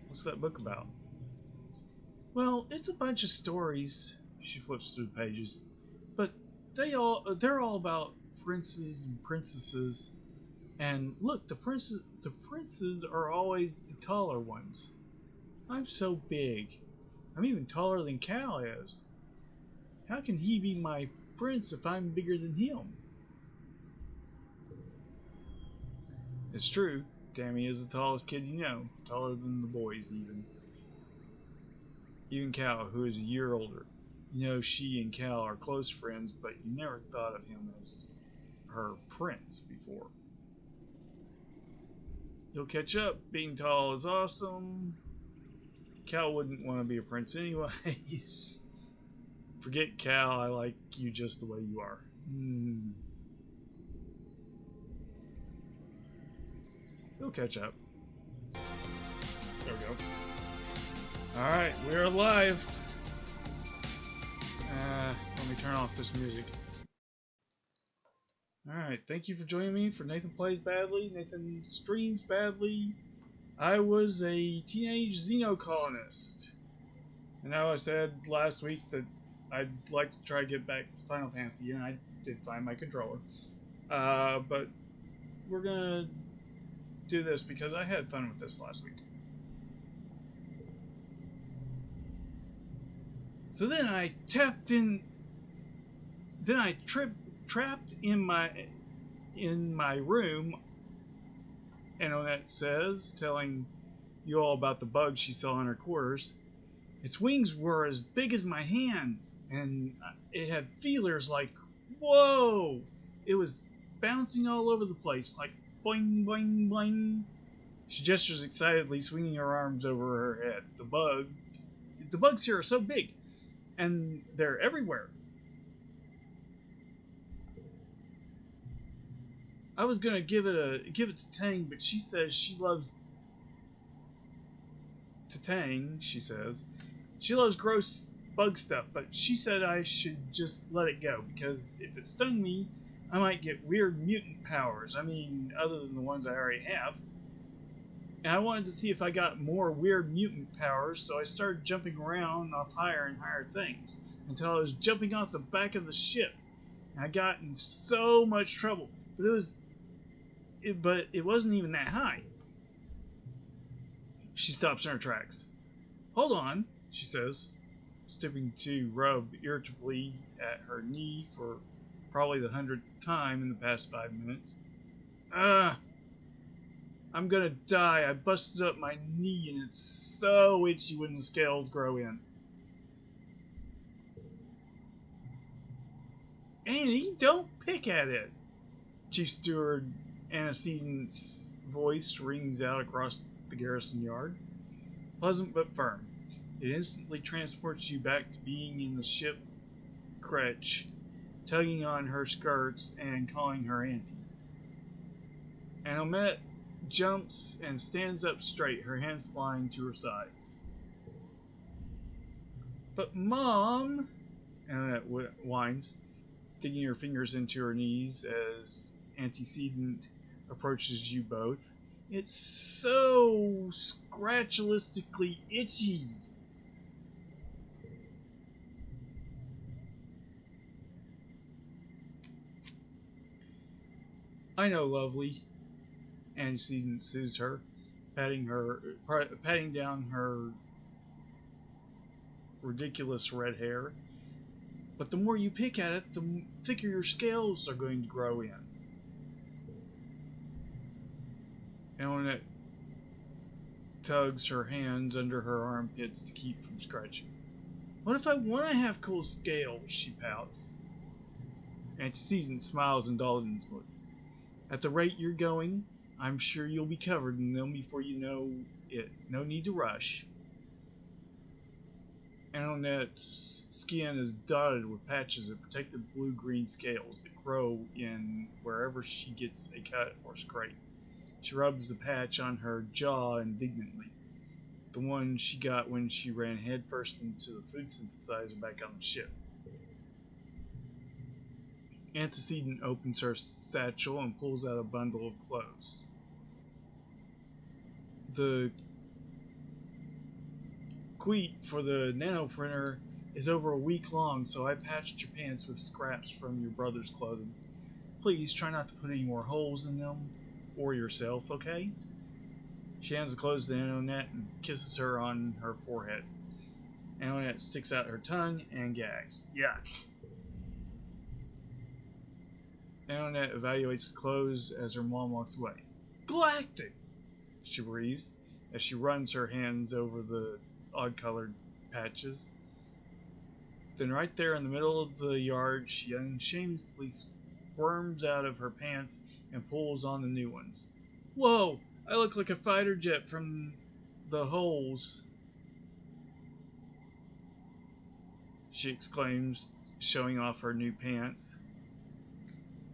What's that book about? Well, it's a bunch of stories. She flips through the pages. But they're all about princes and princesses. And look, the princes are always the taller ones. I'm so big. I'm even taller than Cal is. How can he be my prince if I'm bigger than him? It's true. Tammy is the tallest kid you know, taller than the boys even. Even Cal, who is a year older. You know she and Cal are close friends, but you never thought of him as her prince before. You'll catch up. Being tall is awesome. Cal wouldn't want to be a prince anyways. Forget Cal, I like you just the way you are. You'll catch up. There we go. Alright, we're live. Let me turn off this music. Alright, thank you for joining me for Nathan Plays Badly, Nathan Streams Badly. I was a teenage Xenocolonist. I know I said last week that I'd like to try to get back to Final Fantasy, and I did find my controller. But we're gonna do this because I had fun with this last week. So then I tapped in. Then I trapped in my room, and on that says, telling you all about the bug she saw in her quarters. Its wings were as big as my hand, and it had feelers like, whoa! It was bouncing all over the place, like boing, boing, boing. She gestures excitedly, swinging her arms over her head. The bugs here are so big, and they're everywhere. I was gonna give it to Tang, but she says she loves to Tang. She says she loves gross bug stuff, but she said I should just let it go because if it stung me, I might get weird mutant powers. I mean, other than the ones I already have. And I wanted to see if I got more weird mutant powers, so I started jumping around off higher and higher things until I was jumping off the back of the ship. And I got in so much trouble, but it wasn't even that high. She stops in her tracks. Hold on, she says, stooping to rub irritably at her knee for probably the 100th time in the past 5 minutes. Ugh! I'm gonna die. I busted up my knee and it's so itchy when the scales grow in. Annie, don't pick at it! Chief Steward Antecedent's voice rings out across the garrison yard. Pleasant but firm. It instantly transports you back to being in the ship Kretch, tugging on her skirts and calling her auntie. Anomet jumps and stands up straight, her hands flying to her sides. But Mom, Anomet whines, digging her fingers into her knees as Antecedent approaches you both. It's so scratchalistically itchy. I know, lovely. Antecedent soothes her, patting down her ridiculous red hair. But the more you pick at it, the thicker your scales are going to grow in. And when it tugs her hands under her armpits to keep from scratching. What if I want to have cool scales? She pouts. Antecedent smiles indulgently. At the rate you're going, I'm sure you'll be covered in them before you know it. No need to rush. Anonette's skin is dotted with patches of protective blue-green scales that grow in wherever she gets a cut or scrape. She rubs the patch on her jaw indignantly, the one she got when she ran headfirst into the food synthesizer back on the ship. Antecedent opens her satchel and pulls out a bundle of clothes. The requite for the nanoprinter is over a week long, so I patched your pants with scraps from your brother's clothing. Please try not to put any more holes in them, or yourself, okay? She hands the clothes to Annette and kisses her on her forehead. Annette sticks out her tongue and gags. Yuck. Annette evaluates the clothes as her mom walks away. Galactic! She breathes as she runs her hands over the odd-colored patches. Then right there in the middle of the yard, she unshamefully squirms out of her pants and pulls on the new ones. Whoa! I look like a fighter jet from the holes, she exclaims, showing off her new pants.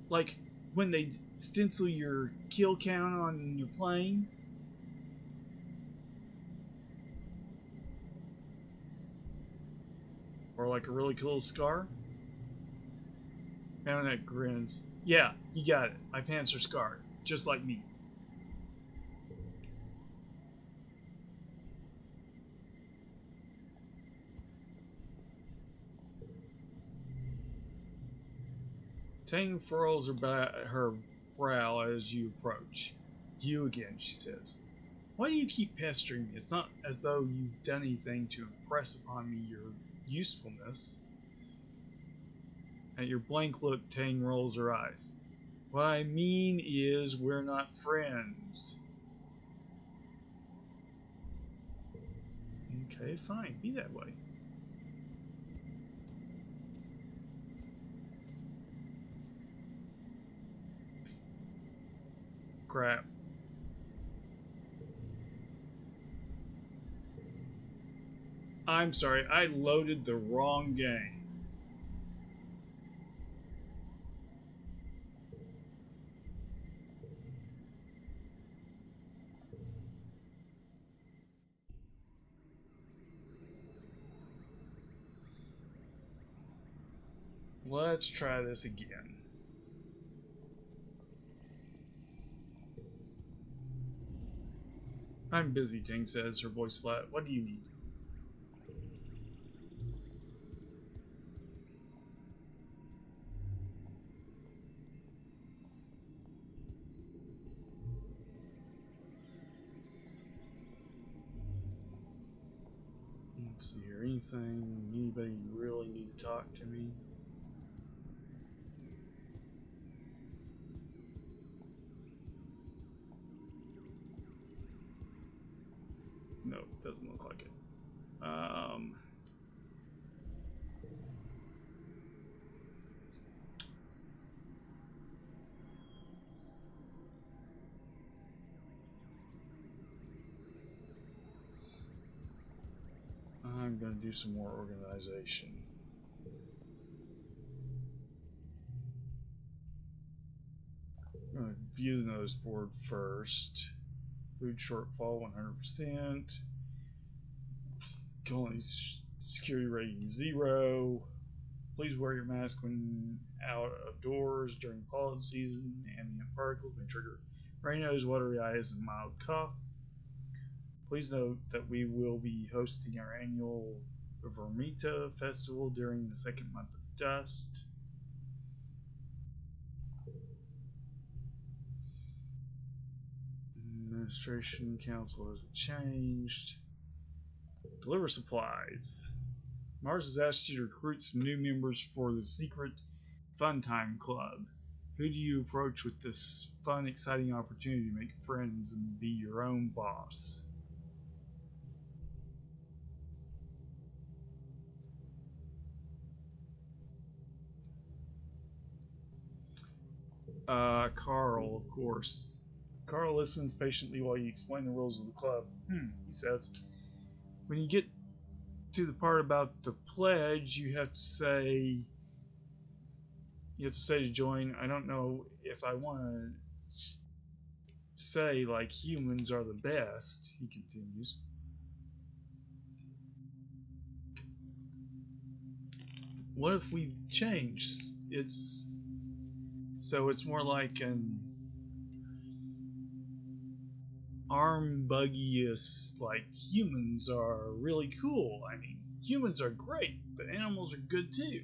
Like when they stencil your kill count on your plane? Or like a really cool scar? Annette grins. Yeah, you got it. My pants are scarred, just like me. Tang furrows her brow as you approach. You again, she says. Why do you keep pestering me? It's not as though you've done anything to impress upon me your usefulness. At your blank look, Tang rolls her eyes. What I mean is, we're not friends. Okay, fine. Be that way. Crap. I'm sorry, I loaded the wrong game. Let's try this again. I'm busy, Ting says, her voice flat. What do you need? Let's see here. Anything? Anybody really need to talk to me? No, doesn't look like it. I'm going to do some more organization. I'm going to view the notice board first. Food shortfall 100%. Colony security rating 0. Please wear your mask when out of doors during pollen season. Ambient particles may trigger runny nose, watery eyes, and mild cough. Please note that we will be hosting our annual Vermita Festival during the second month of dust. Administration Council hasn't changed. Deliver supplies. Mars has asked you to recruit some new members for the secret Fun Time Club. Who do you approach with this fun, exciting opportunity to make friends and be your own boss? Carl, of course. Carl listens patiently while you explain the rules of the club. He says. When you get to the part about the pledge, you have to say to join. I don't know if I want to say like humans are the best, he continues. What if we've changed? It's more like an arm-buggiest, like humans are really cool. I mean, humans are great, but animals are good too.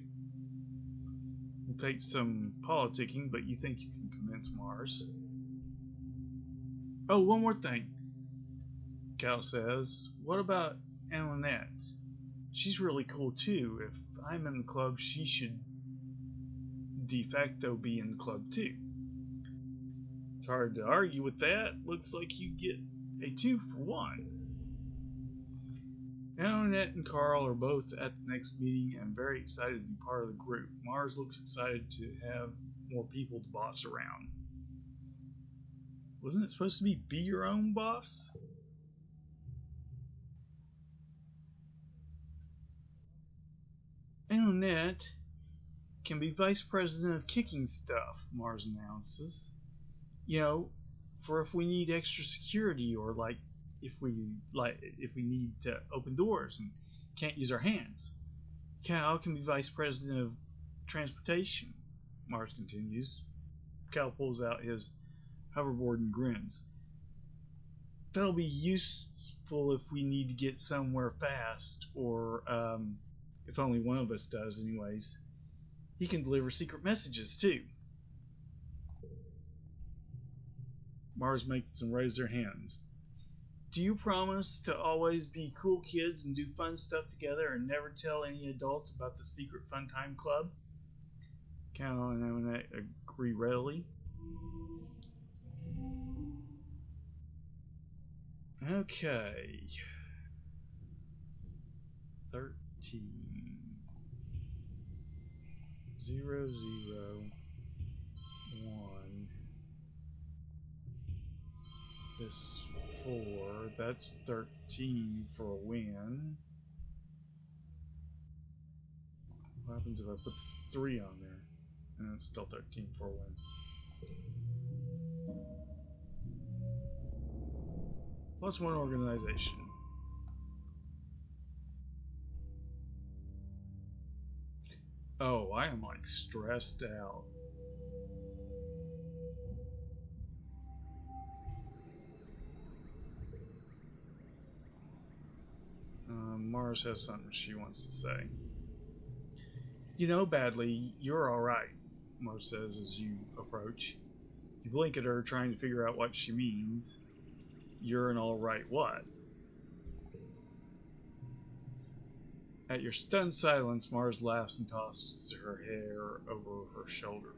We'll take some politicking, but you think you can convince Mars. Oh, one more thing, Cal says. What about Annette? She's really cool too. If I'm in the club, she should de facto be in the club too. It's hard to argue with that. Looks like you get a 2 for 1. Annette and Carl are both at the next meeting and very excited to be part of the group. Mars looks excited to have more people to boss around. Wasn't it supposed to be your own boss? Annette can be vice president of kicking stuff, Mars announces. You know, for if we need extra security or if we need to open doors and can't use our hands. Cal can be vice president of transportation, Mars continues. Cal pulls out his hoverboard and grins. That'll be useful if we need to get somewhere fast, or if only one of us does anyways. He can deliver secret messages too. Mars makes them raise their hands. Do you promise to always be cool kids and do fun stuff together and never tell any adults about the secret fun time club? Cal and Annette agree readily. Okay. 13. 0, 0, 1. This 4. That's 13 for a win. What happens if I put this 3 on there? And it's still 13 for a win. Plus 1 organization. Oh, I am like stressed out. Mars has something she wants to say. You know, Badly, you're alright, Mars says as you approach. You blink at her, trying to figure out what she means. You're an alright what? At your stunned silence, Mars laughs and tosses her hair over her shoulder.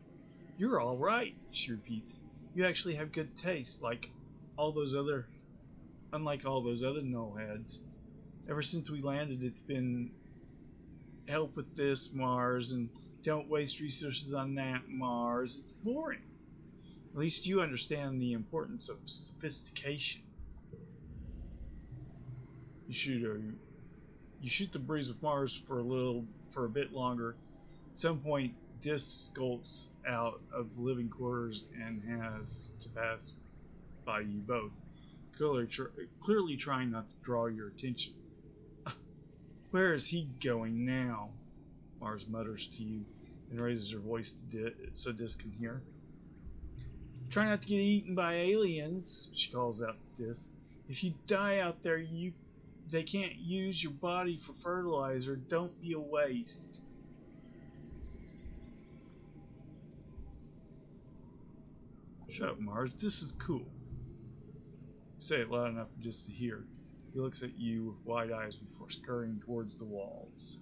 You're alright, she repeats. You actually have good taste, unlike all those other nullheads. Ever since we landed, it's been help with this, Mars, and don't waste resources on that, Mars. It's boring. At least you understand the importance of sophistication. You shoot the breeze with Mars for a bit longer. At some point, Dis skulks out of the living quarters and has to pass by you both, clearly trying not to draw your attention. Where is he going now? Mars mutters to you and raises her voice so Dis can hear. Try not to get eaten by aliens, she calls out to Dis. If you die out there, they can't use your body for fertilizer. Don't be a waste. Shut up, Mars. This is cool. Say it loud enough for Dis to hear. He looks at you with wide eyes before scurrying towards the walls.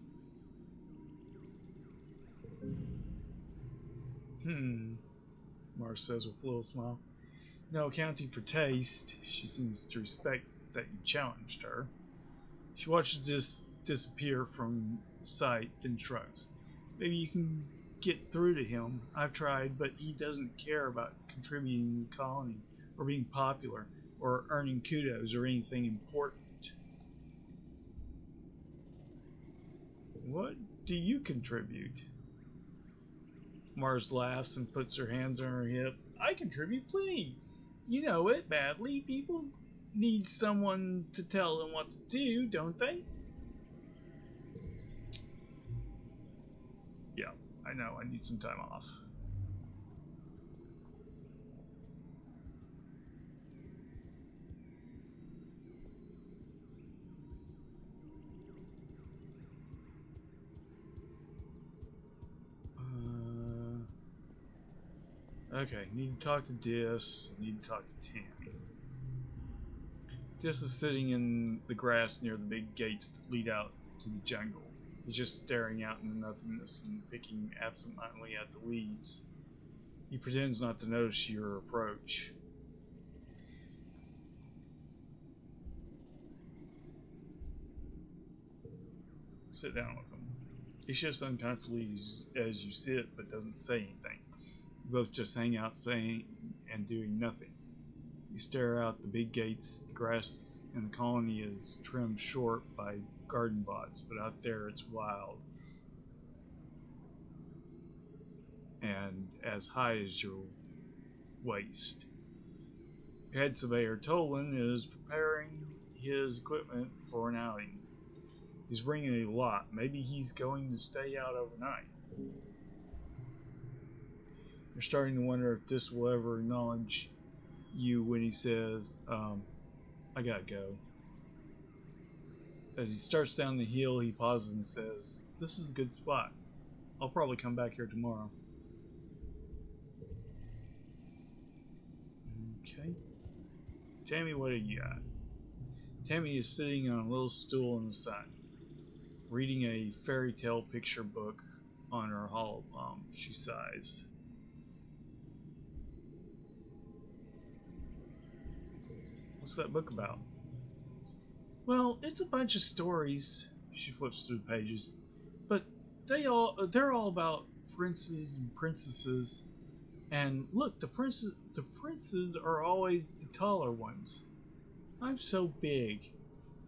Mars says with a little smile. No accounting for taste. She seems to respect that you challenged her. She watches Dis disappear from sight, then shrugs. Maybe you can get through to him. I've tried, but he doesn't care about contributing to the colony, or being popular, or earning kudos, or anything important. What do you contribute? Mars laughs and puts her hands on her hip. I contribute plenty. You know it, Badly. People need someone to tell them what to do, don't they? Yeah, I know. I need some time off. Okay, need to talk to Dis, need to talk to Tammy. Dis is sitting in the grass near the big gates that lead out to the jungle. He's just staring out into nothingness and picking absentmindedly at the weeds. He pretends not to notice your approach. Sit down with him. He shifts uncomfortably as you sit, but doesn't say anything. You both just hang out saying and doing nothing. You stare out the big gates. The grass in the colony is trimmed short by garden bots, but out there it's wild and as high as your waist. Your head surveyor Tolan is preparing his equipment for an outing. He's bringing a lot. Maybe he's going to stay out overnight. You're starting to wonder if this will ever acknowledge you when he says, I gotta go. As he starts down the hill, he pauses and says, this is a good spot. I'll probably come back here tomorrow. Okay. Tammy, what do you got? Tammy is sitting on a little stool in the sun, reading a fairy tale picture book on her holopalm. She sighs. What's that book about? Well, it's a bunch of stories. She flips through the pages, but they're all about princes and princesses. And look, the princes are always the taller ones. I'm so big.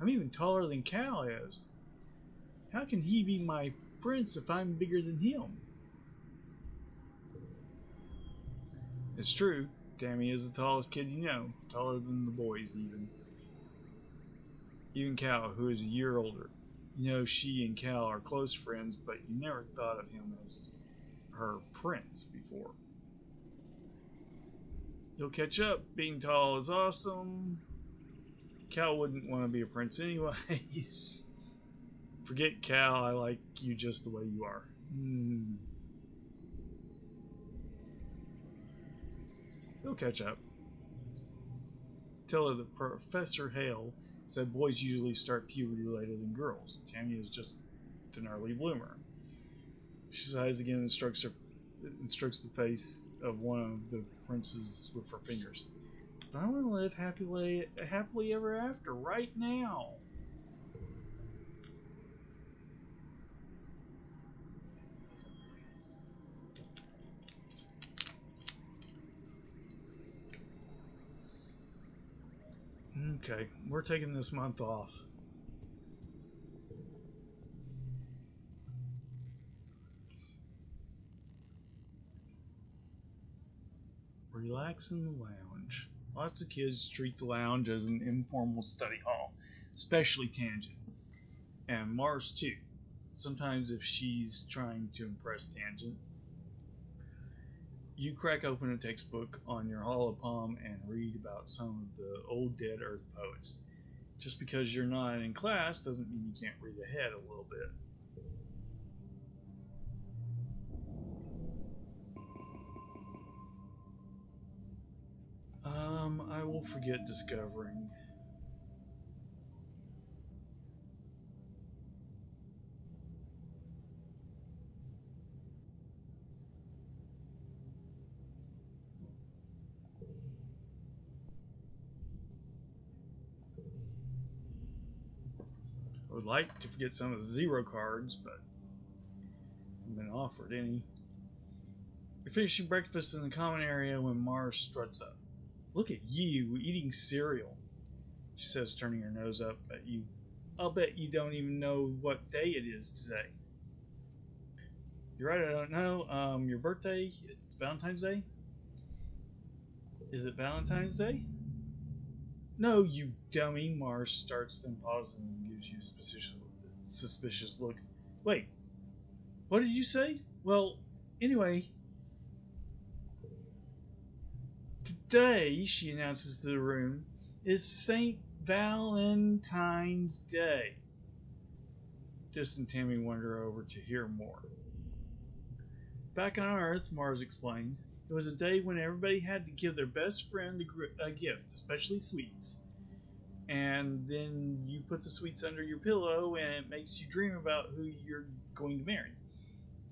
I'm even taller than Cal is. How can he be my prince if I'm bigger than him? It's true. Tammy is the tallest kid you know, taller than the boys even. Even Cal, who is a year older. You know she and Cal are close friends, but you never thought of him as her prince before. You'll catch up. Being tall is awesome. Cal wouldn't want to be a prince anyways. Forget Cal, I like you just the way you are. You'll catch up. Tell her that Professor Hale said boys usually start puberty later than girls. Tammy is just an early bloomer. She sighs again and strokes the face of one of the princes with her fingers. But I want to live happily ever after, right now. Okay, we're taking this month off. Relax in the lounge. Lots of kids treat the lounge as an informal study hall, especially Tangent. And Mars too. Sometimes if she's trying to impress Tangent. You crack open a textbook on your holopalm and read about some of the old dead Earth poets. Just because you're not in class doesn't mean you can't read ahead a little bit. I will forget discovering. I would like to forget some of the zero cards, but I haven't been offered any. You're finishing breakfast in the common area when Mars struts up. Look at you, eating cereal, she says, turning her nose up at you. I'll bet you don't even know what day it is today. You're right, I don't know. Your birthday, it's Valentine's Day? Is it Valentine's Day? No, you dummy, Mars starts, then pauses and gives you a suspicious look. Wait, what did you say? Well, anyway, today, she announces to the room, is St. Valentine's Day. Dis and Tammy wander over to hear more. Back on Earth, Mars explains, It was a day when everybody had to give their best friend a gift, especially sweets. And then you put the sweets under your pillow, and it makes you dream about who you're going to marry.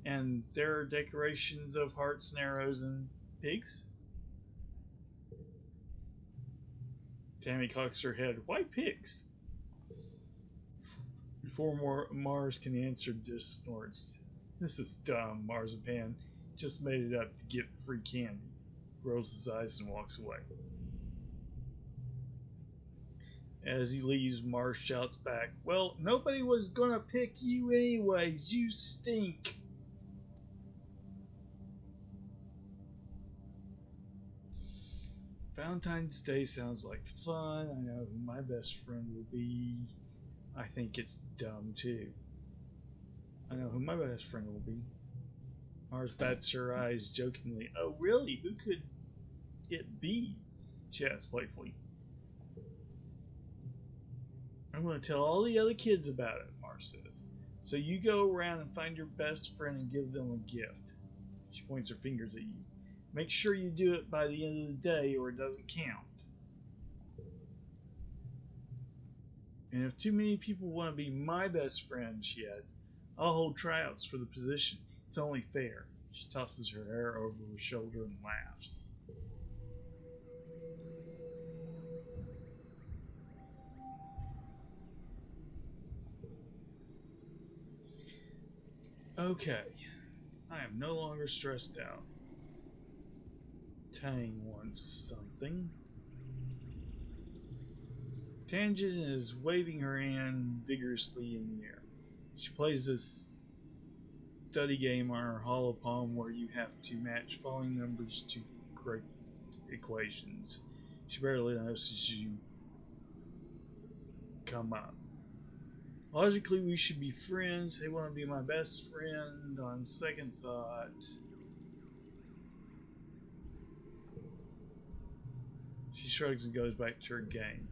And there are decorations of hearts and arrows and pigs. Tammy cocks her head. Why pigs? Before Mars can answer, this snorts. This is dumb, Marzipan. Just made it up to get free candy. Rolls his eyes and walks away. As he leaves, Mars shouts back, well, nobody was gonna pick you anyways. You stink. Valentine's Day sounds like fun. I know who my best friend will be. I think it's dumb too. I know who my best friend will be. Mars bats her eyes jokingly. Oh, really? Who could it be? She asks playfully. I'm going to tell all the other kids about it, Mars says. So you go around and find your best friend and give them a gift. She points her fingers at you. Make sure you do it by the end of the day or it doesn't count. And if too many people want to be my best friend, she adds, I'll hold tryouts for the position. It's only fair. She tosses her hair over her shoulder and laughs. Okay, I am no longer stressed out. Tang wants something. Tangent is waving her hand vigorously in the air. She plays this study game on her hollow palm where you have to match falling numbers to great equations. She barely notices you come up. Logically, we should be friends. They want to be my best friend. On second thought, she shrugs and goes back to her game.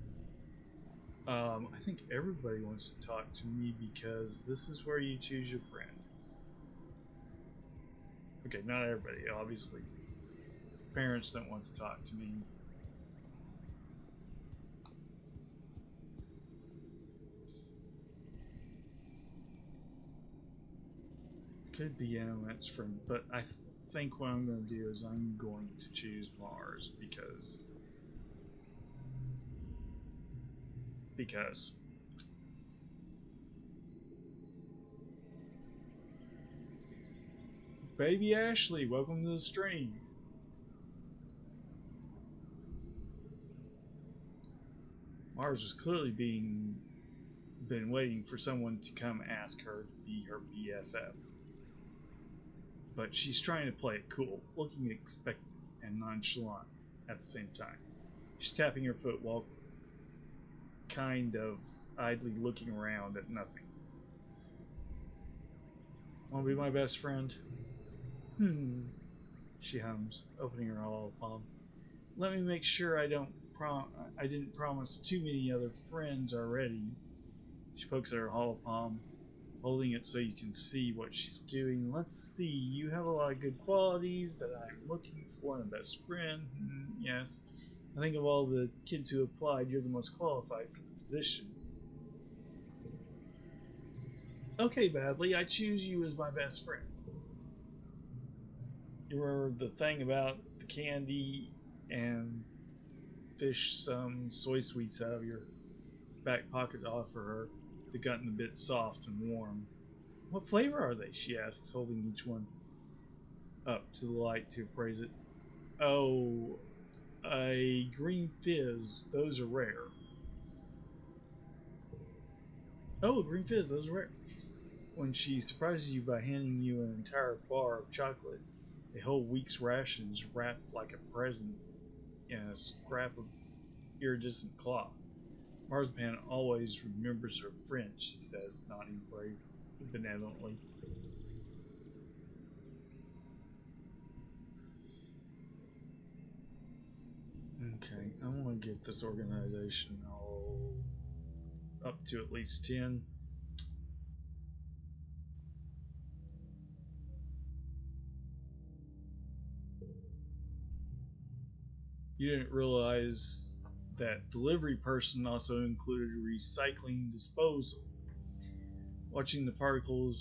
I think everybody wants to talk to me because this is where you choose your friend. Okay, not everybody, obviously. Parents don't want to talk to me. Could be Annette's friend, but I think what I'm going to do is I'm going to choose Mars because Baby Ashley, welcome to the stream. Mars is clearly been waiting for someone to come ask her to be her BFF. But she's trying to play it cool, looking expectant and nonchalant at the same time. She's tapping her foot while kind of idly looking around at nothing. Want to be my best friend? She hums, opening her hollow palm. Let me make sure I didn't promise too many other friends already. She pokes at her hollow palm, holding it so you can see what she's doing. Let's see, you have a lot of good qualities that I'm looking for in a best friend. Yes. I think of all the kids who applied, you're the most qualified for the position. Okay, Badly, I choose you as my best friend. You remember the thing about the candy and fish some soy sweets out of your back pocket to offer her. They've gotten a bit soft and warm. What flavor are they? She asks, holding each one up to the light to appraise it. Oh, a green fizz. Those are rare. Oh, green fizz. Those are rare. When she surprises you by handing you an entire bar of chocolate, a whole week's rations wrapped like a present in a scrap of iridescent cloth. Marzipan always remembers her friend, she says, nodding benevolently. Okay, I want to get this organization all up to at least 10. You didn't realize that delivery person also included recycling disposal. Watching the particle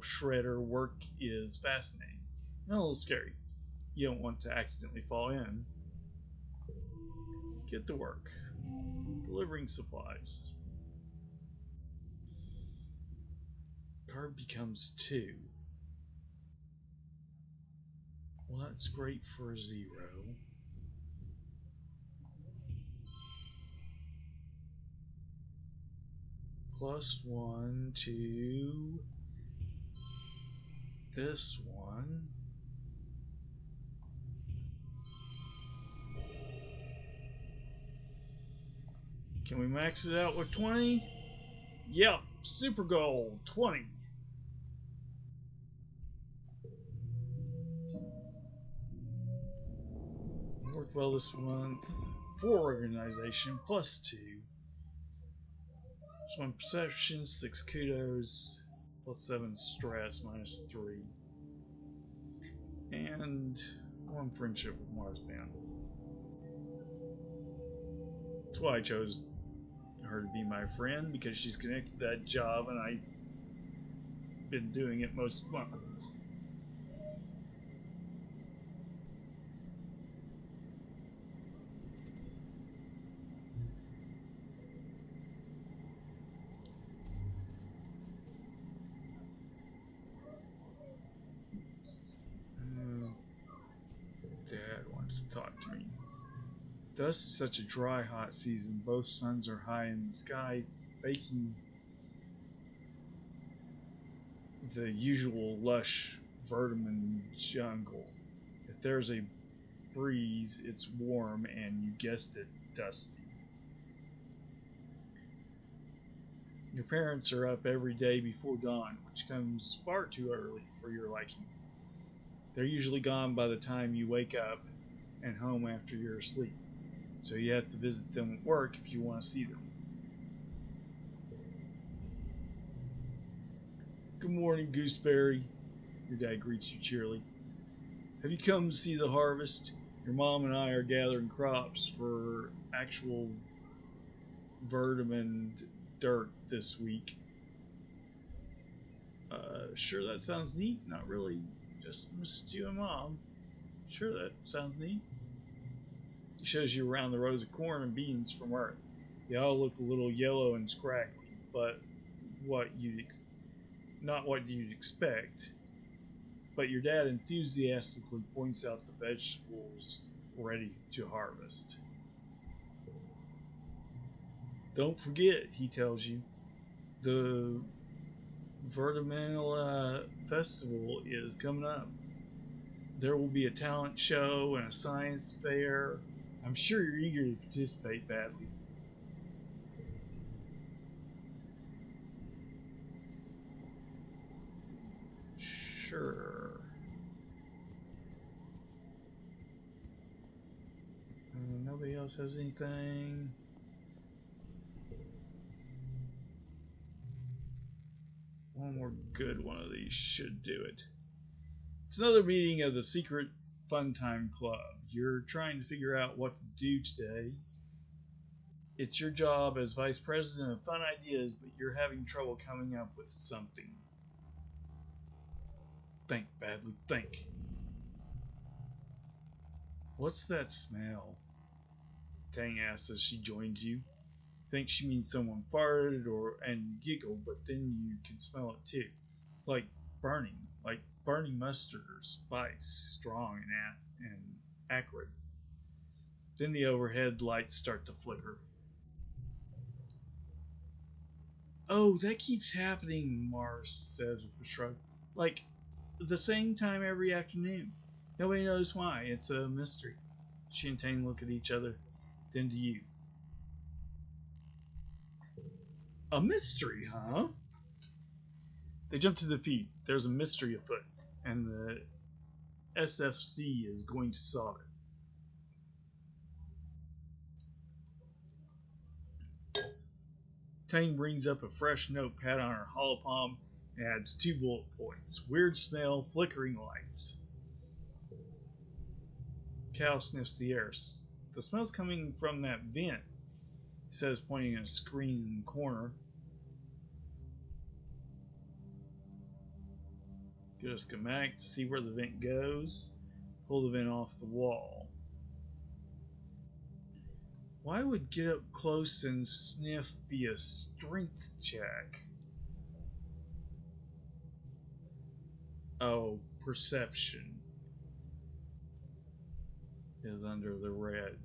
shredder work is fascinating and a little scary. You don't want to accidentally fall in. Get to work. Delivering supplies. Card becomes 2. Well, that's great for a 0. +1 to this one. Can we max it out with 20? Yep, super gold, 20. Worked well this month. 4 organization, +2. 1 perception, 6 kudos, +7 stress, -3. And 1 friendship with Marsman. That's why I chose her to be my friend, because she's connected to that job and I've been doing it most months. Dad wants to talk to me. Thus is such a dry, hot season. Both suns are high in the sky, baking the usual lush vermin jungle. If there's a breeze, it's warm and, you guessed it, dusty. Your parents are up every day before dawn, which comes far too early for your liking. They're usually gone by the time you wake up and home after you're asleep, so you have to visit them at work if you want to see them. Good morning, Gooseberry. Your dad greets you cheerily. Have you come to see the harvest? Your mom and I are gathering crops for actual vermin dirt this week. Sure, that sounds neat. Not really. Just missed you and Mom. Sure, that sounds neat. He shows you around the rows of corn and beans from Earth. They all look a little yellow and scraggly, but not what you'd expect. But your dad enthusiastically points out the vegetables ready to harvest. Don't forget, he tells you, the Vertiminal Festival is coming up. There will be a talent show and a science fair. I'm sure you're eager to participate badly. Sure. Nobody else has anything. One more good one of these should do it. It's another meeting of the Secret Fun Time Club. You're trying to figure out what to do today. It's your job as vice president of fun ideas, but you're having trouble coming up with something. Think, Badly, think. What's that smell? Tang asks as she joins you. Think she means someone farted and you giggle, but then you can smell it too. It's like burning mustard or spice, strong and acrid. Then the overhead lights start to flicker. Oh, that keeps happening, Mars says with a shrug. Like, the same time every afternoon. Nobody knows why. It's a mystery. She and Tang look at each other, then to you. A mystery, huh? They jump to their feet. There's a mystery afoot, and the SFC is going to solve it. Tang brings up a fresh notepad on her hollow palm and adds 2 bullet points. Weird smell, flickering lights. Cal sniffs the air. The smell's coming from that vent, he says, pointing at a screen in the corner. Get a schematic to see where the vent goes. Pull the vent off the wall. Why would get up close and sniff be a strength check? Oh, perception is under the red.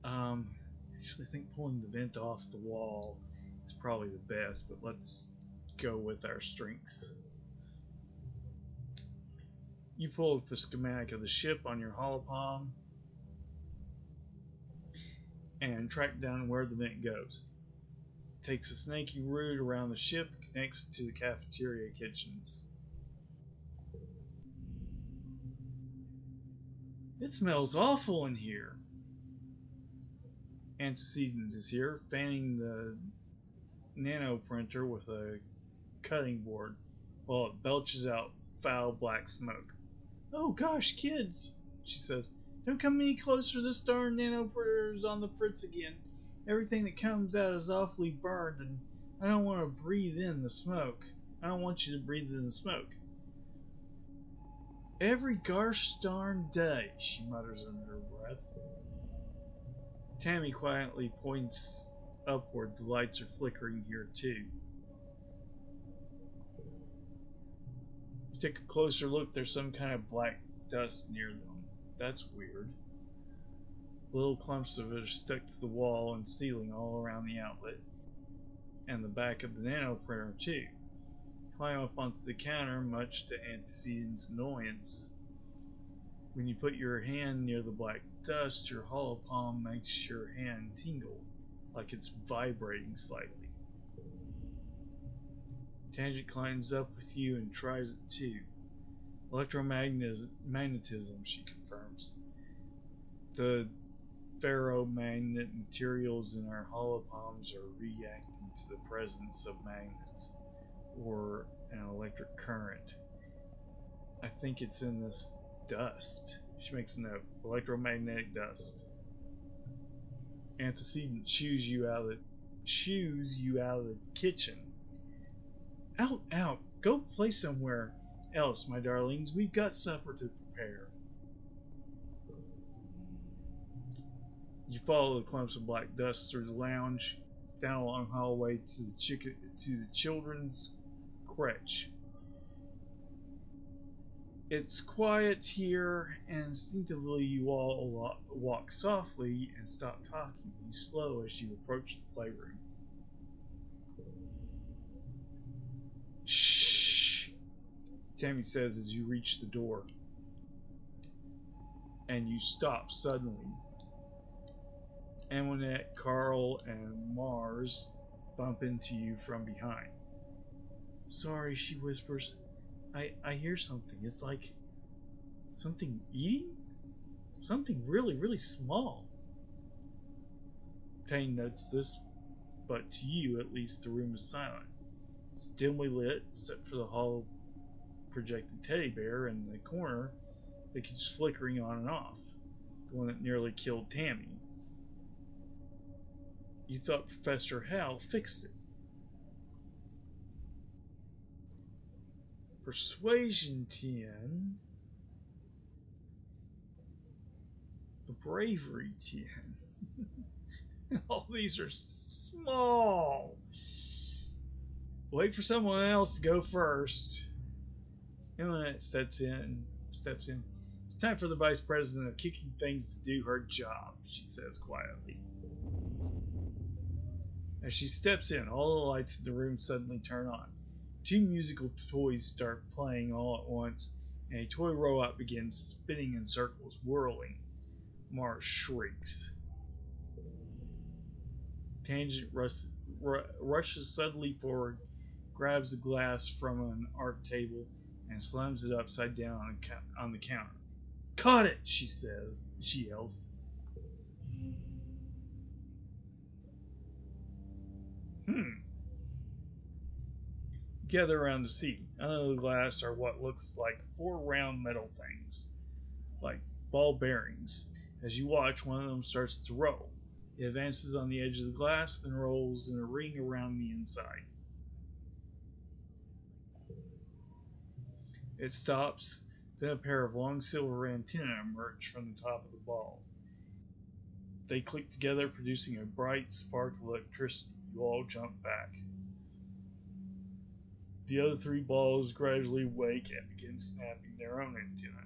Actually, I think pulling the vent off the wall is probably the best, but let's go with our strengths. You pull up a schematic of the ship on your holopalm and track down where the vent goes. It takes a snaky route around the ship and connects to the cafeteria kitchens. It smells awful in here. Antecedent is here, fanning the nano printer with a cutting board while it belches out foul black smoke. Oh gosh, kids, she says, don't come any closer. This darn nano printer's on the fritz again. Everything that comes out is awfully burned, and I don't want to breathe in the smoke. I don't want you to breathe in the smoke. Every gosh darn day, she mutters under her breath. Tammy quietly points upward. The lights are flickering here too. You take a closer look. There's some kind of black dust near them. That's weird. Little clumps of it are stuck to the wall and ceiling all around the outlet and the back of the nano printer too. Climb up onto the counter, much to Antecedent's annoyance. When you put your hand near the black dust, your hollow palm makes your hand tingle, like it's vibrating slightly. Tangent climbs up with you and tries it too. Electromagnetism, she confirms. The ferromagnet materials in our hollow palms are reacting to the presence of magnets, or an electric current. I think it's in this dust. She makes a note. Electromagnetic dust. Antecedent shoos you out of the kitchen. Out. Go play somewhere else, my darlings. We've got supper to prepare. You follow the clumps of black dust through the lounge, down a long hallway to the children's crèche. It's quiet here, and instinctively you all walk softly and stop talking. You slow as you approach the playroom. Shh, Tammy says as you reach the door. And you stop suddenly. Antoinette, Carl, and Mars bump into you from behind. Sorry, she whispers. I hear something. It's like something eating? Something really, really small. Tane notes this, but to you, at least, the room is silent. It's dimly lit, except for the hollow projected teddy bear in the corner that keeps flickering on and off, the one that nearly killed Tammy. You thought Professor Hal fixed it. Persuasion 10. Bravery 10. All these are small. Wait for someone else to go first. Internet steps in. It's time for the vice president of kicking things to do her job, she says quietly. As she steps in, all the lights in the room suddenly turn on. 2 musical toys start playing all at once, and a toy robot begins spinning in circles, whirling. Mars shrieks. Tangent rushes suddenly forward, grabs a glass from an art table, and slams it upside down on the counter. Caught it, she yells. gather around to see. Under the glass are what looks like 4 round metal things, like ball bearings. As you watch, one of them starts to roll. It advances on the edge of the glass, then rolls in a ring around the inside. It stops, then a pair of long silver antennae emerge from the top of the ball. They click together, producing a bright spark of electricity. You all jump back. The other 3 balls gradually wake and begin snapping their own antennae.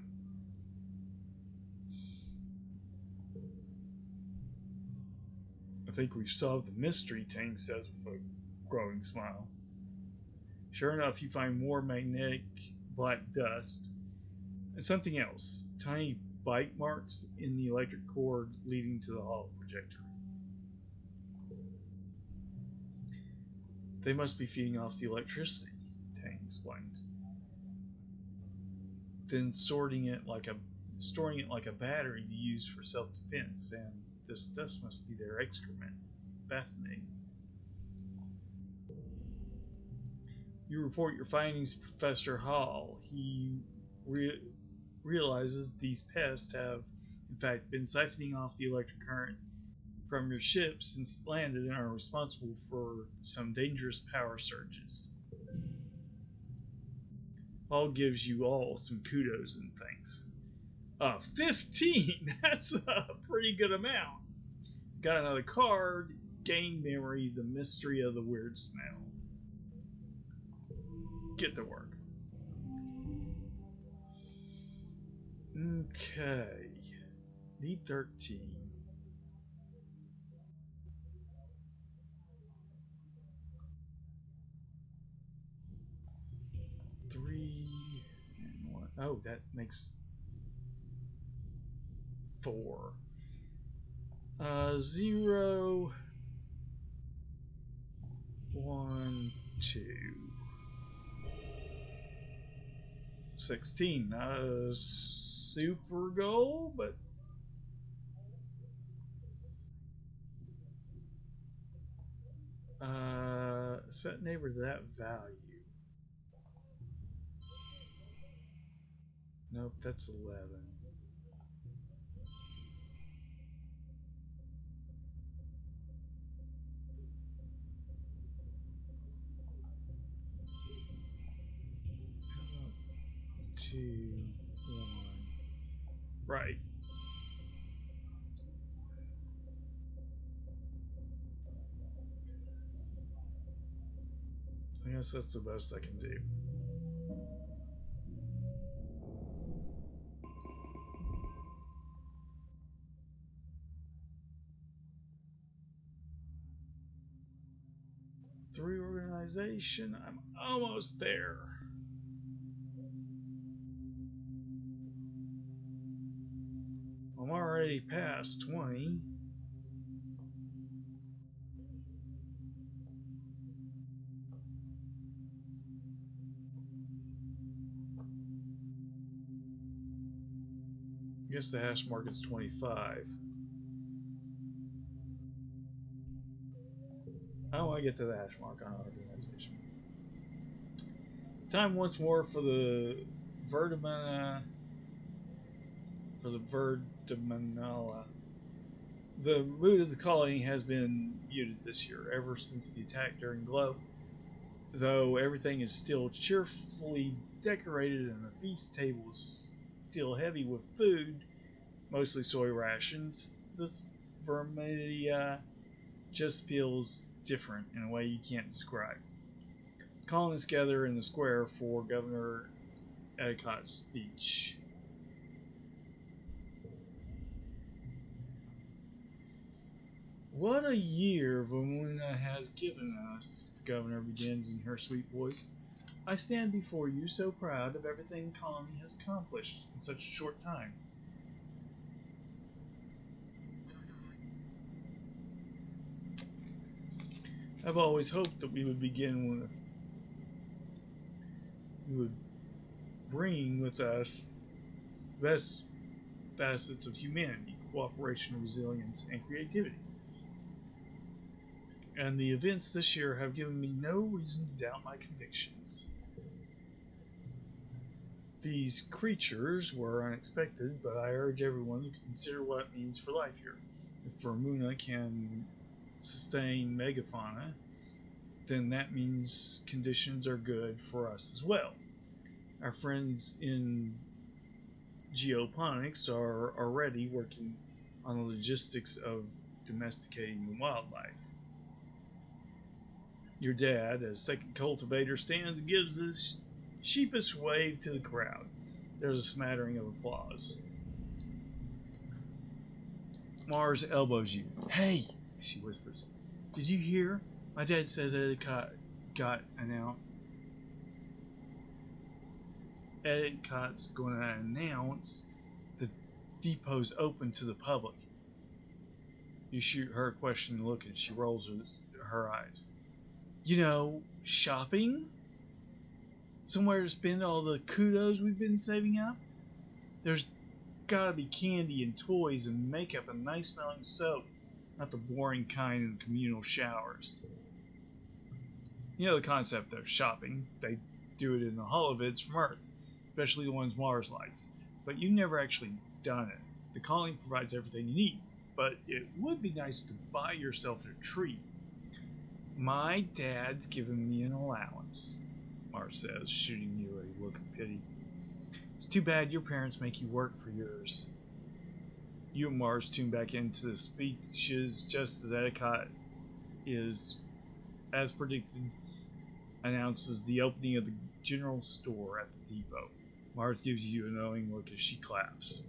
I think we've solved the mystery, Tang says with a growing smile. Sure enough, you find more magnetic black dust and something else, tiny bite marks in the electric cord leading to the holo projector. They must be feeding off the electricity, Tang explains. Then storing it like a battery to use for self-defense, and this dust must be their excrement. Fascinating. You report your findings to Professor Hall. He realizes these pests have, in fact, been siphoning off the electric current from your ship since it landed and are responsible for some dangerous power surges. Hall gives you all some kudos and thanks. 15! That's a pretty good amount. Got another card. Gain memory, the mystery of the weird smell. Get to work. Okay. Need 13. Three and 1. Oh, that makes 4. 0, 1, 2. 16. Not a super goal, but set neighbor to that value. Nope, that's 11. How about 2, 1? Right. I guess that's the best I can do. Three organization. I'm almost there. I'm already past 20. I guess the hash market's 25. I don't want to get to the hash mark on organization. Time once more for the Vertimanala. The mood of the colony has been muted this year, ever since the attack during Glow. Though everything is still cheerfully decorated and the feast table is still heavy with food, mostly soy rations, this Vermidia just feels different in a way you can't describe. Colonists gather in the square for Governor Edicott's speech. What a year Vermuna has given us, the governor begins in her sweet voice. I stand before you so proud of everything the colony has accomplished in such a short time. I've always hoped that we would bring with us the best facets of humanity, cooperation, resilience, and creativity. and the events this year have given me no reason to doubt my convictions. These creatures were unexpected, but I urge everyone to consider what it means for life here. If Vermuna can sustain megafauna, then that means conditions are good for us as well. Our friends in geoponics are already working on the logistics of domesticating the wildlife. Your dad, as second cultivator, stands and gives this sheepish wave to the crowd. There's a smattering of applause. Mars elbows you. "Hey," she whispers. "Did you hear? My dad says Edcott's going to announce the depot's open to the public." You shoot her a questioning look and she rolls her eyes. "You know, shopping? Somewhere to spend all the kudos we've been saving up? There's gotta be candy and toys and makeup and nice smelling soap, not the boring kind in communal showers." You know the concept of shopping. They do it in the holovids from Earth, especially the ones Mars likes. But you've never actually done it. The colony provides everything you need, but it would be nice to buy yourself a treat. "My dad's given me an allowance," Mars says, shooting you a look of pity. "It's too bad your parents make you work for yours." You and Mars tune back into the speeches just as Edcott is, as predicted, announces the opening of the general store at the depot. Mars gives you a knowing look as she claps.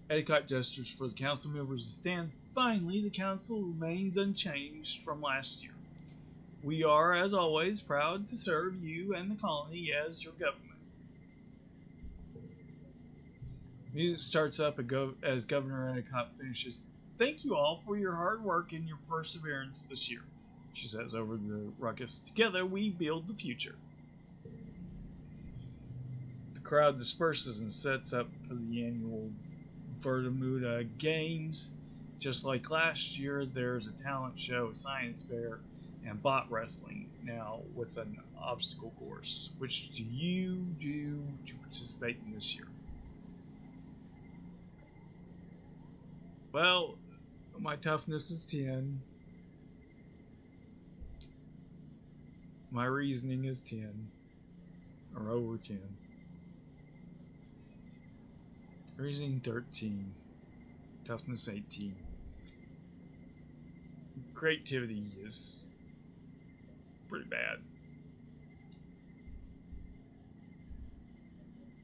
Edcott gestures for the council members to stand. Finally, the council remains unchanged from last year. "We are, as always, proud to serve you and the colony as your government." Music starts up as Governor Edcott finishes. "Thank you all for your hard work and your perseverance this year," she says over the ruckus. "Together we build the future." The crowd disperses and sets up for the annual Vermuna Games. Just like last year, there's a talent show, a science fair, and bot wrestling, now with an obstacle course. Which do you do to participate in this year? Well, my toughness is 10. My reasoning is 10. Or over 10. Reasoning 13. Toughness 18. Creativity is pretty bad.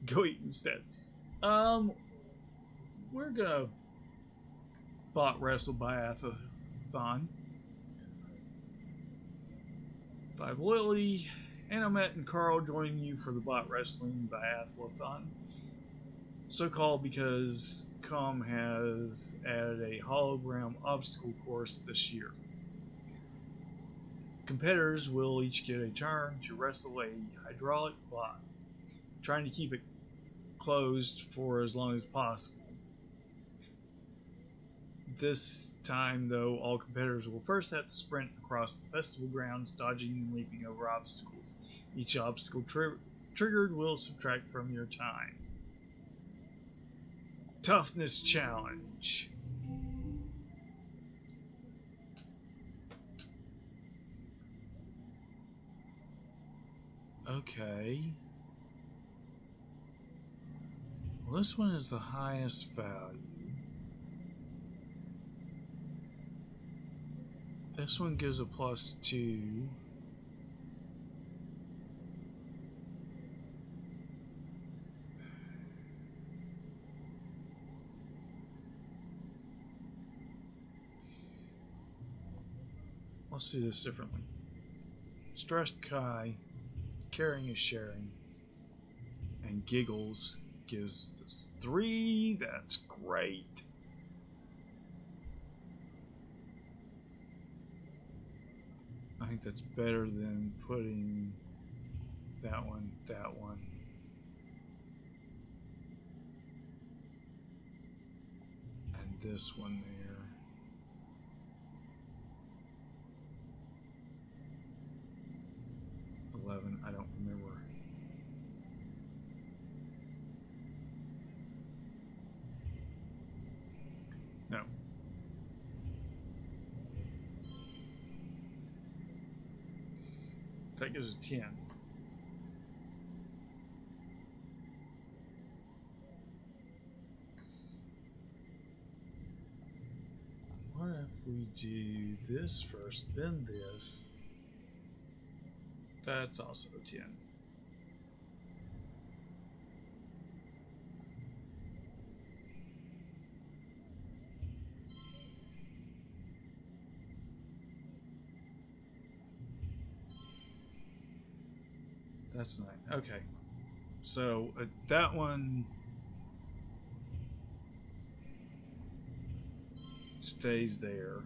Go eat instead. We're gonna bot wrestle biathlon. 5 Lily, Anomet, and Carl join you for the bot wrestling biathlon. So called because Com has added a hologram obstacle course this year. Competitors will each get a turn to wrestle a hydraulic bot, trying to keep it closed for as long as possible. This time, though, all competitors will first have to sprint across the festival grounds, dodging and leaping over obstacles. Each obstacle triggered will subtract from your time. Toughness challenge. Okay. Well, this one is the highest value. This one gives a +2. Let's do this differently. Stressed Kai, caring is sharing, and Giggles gives us 3. That's great. I think that's better than putting that one, and this one there. 11. I don't remember. No. That gives a 10. What if we do this first, then this? That's also a 10. That's 9. Okay. So that one stays there.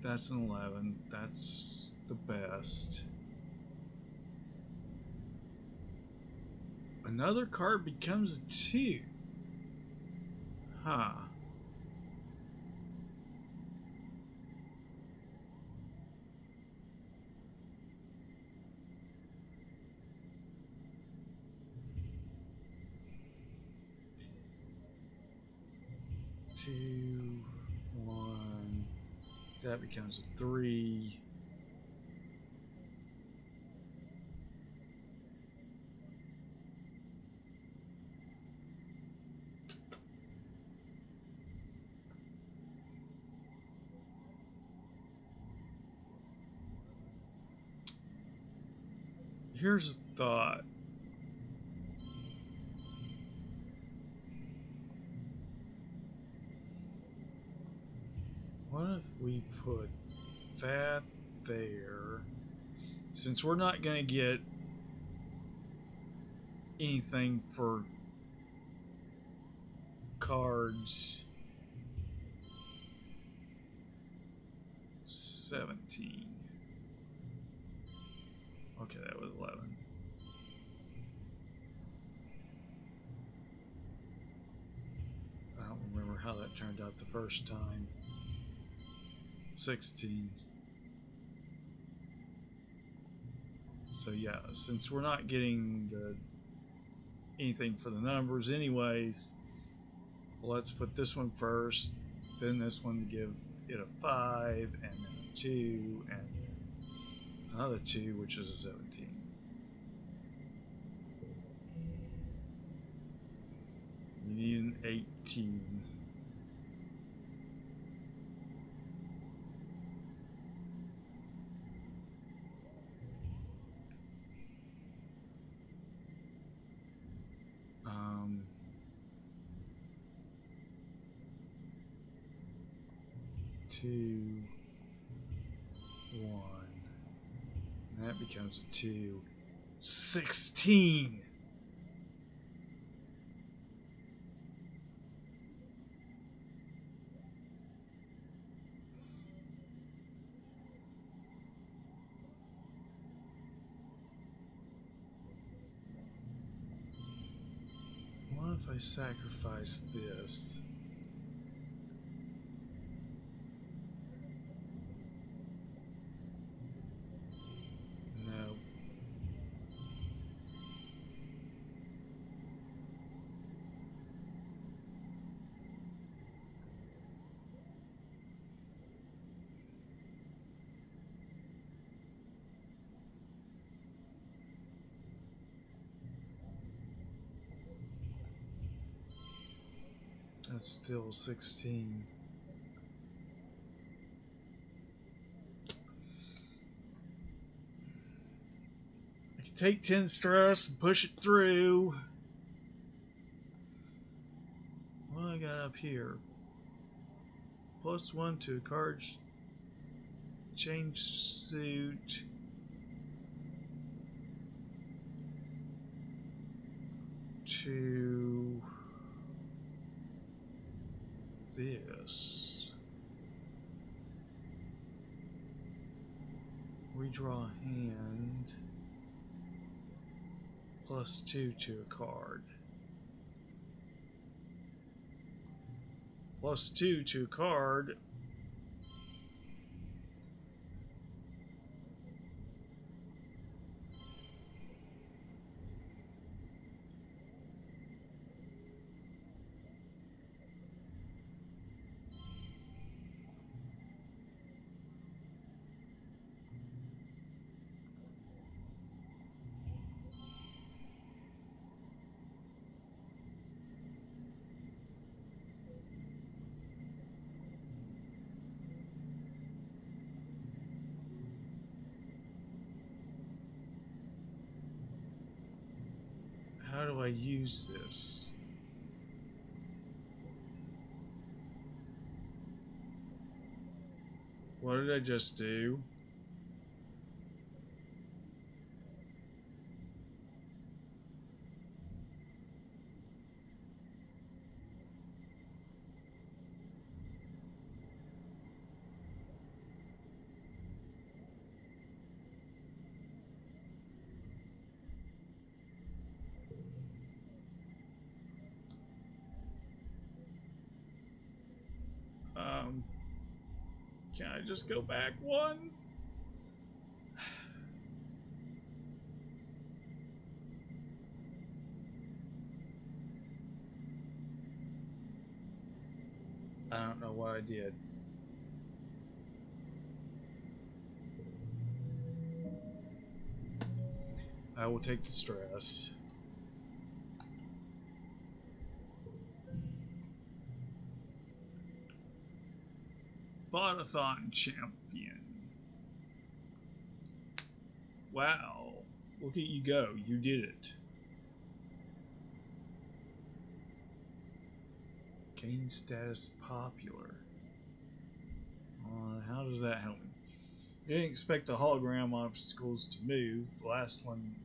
That's an 11. That's the best. Another card becomes a 2. Huh. Two, 1. That becomes a 3. Here's a thought. What if we put that there? Since we're not going to get anything for cards 17. Okay, that was 11. I don't remember how that turned out the first time. 16. So yeah, since we're not getting anything for the numbers anyways, let's put this one first, then this one to give it a 5, and then a 2, and then another 2, which is a 17. You need an 18. Two, 1. And that becomes a 2. 16! What if I sacrifice this? No. That's still 16. I can take 10 stress and push it through. What do I got up here? +1 to a card change suit. To this. Redraw hand. +2 to a card. +2 to a card. How do I use this? What did I just do? Can I just go back one? I don't know what I did. I will take the stress. Botathon champion. Wow. Look at you go. You did it. Gain status popular. How does that help me? You didn't expect the hologram obstacles to move. The last one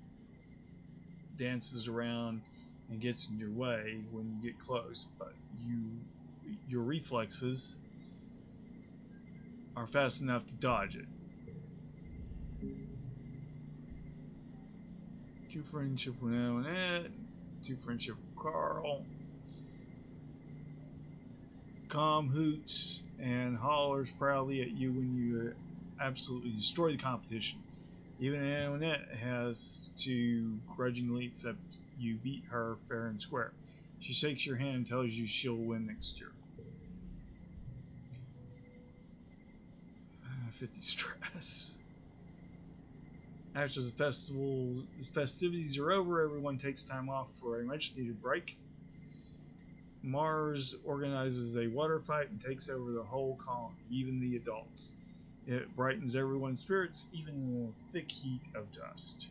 dances around and gets in your way when you get close, but your reflexes are fast enough to dodge it. Two friendship with Annette, two friendship with Carl. Com hoots and hollers proudly at you when you absolutely destroy the competition. Even Annette has to grudgingly accept you beat her fair and square. She shakes your hand and tells you she'll win next year. 50 stress. After the festivities are over, everyone takes time off for a much needed break. Mars organizes a water fight and takes over the whole colony, even the adults. It brightens everyone's spirits, even in the thick heat of dust.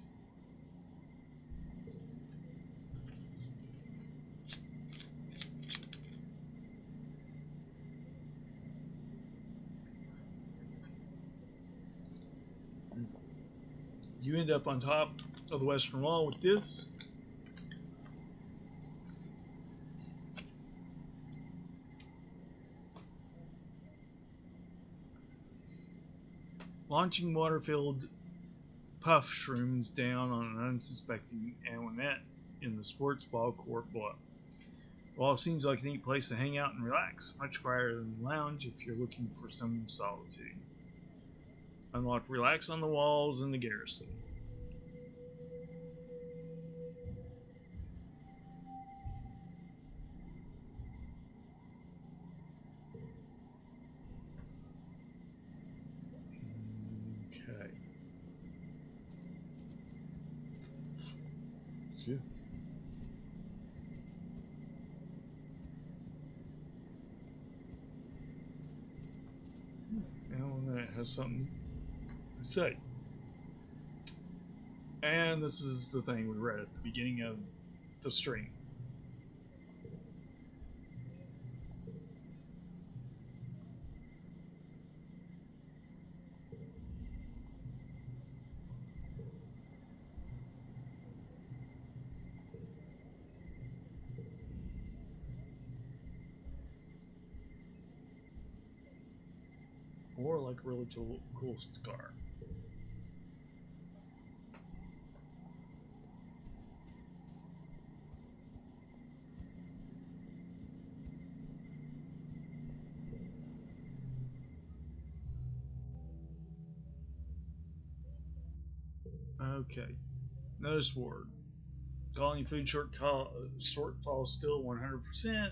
You end up on top of the Western Wall with this. Launching water-filled puff shrooms down on an unsuspecting Annette in the sports ball court below. The wall seems like a neat place to hang out and relax, much quieter than the lounge if you're looking for some solitude. Unlock Relax on the Walls in the Garrison. Okay. That's good. And that has something to say. And this is the thing we read at the beginning of the stream. Or like a really cool scar. Okay. Notice ward. Colony food shortfall still 100%.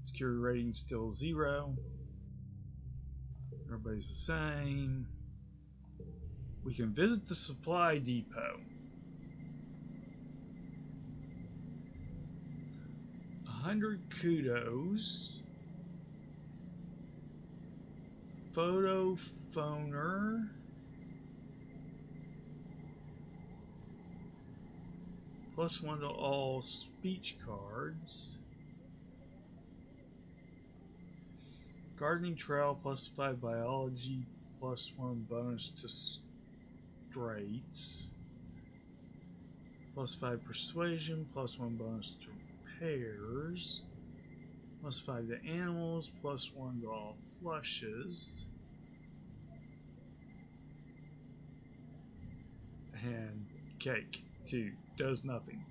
Security rating still 0. Everybody's the same. We can visit the supply depot. 100 kudos. Photo phoner. +1 to all speech cards. Gardening trail, +5 biology, +1 bonus to straights. +5 persuasion, +1 bonus to pairs. +5 to animals, +1 to all flushes. And cake, 2, does nothing.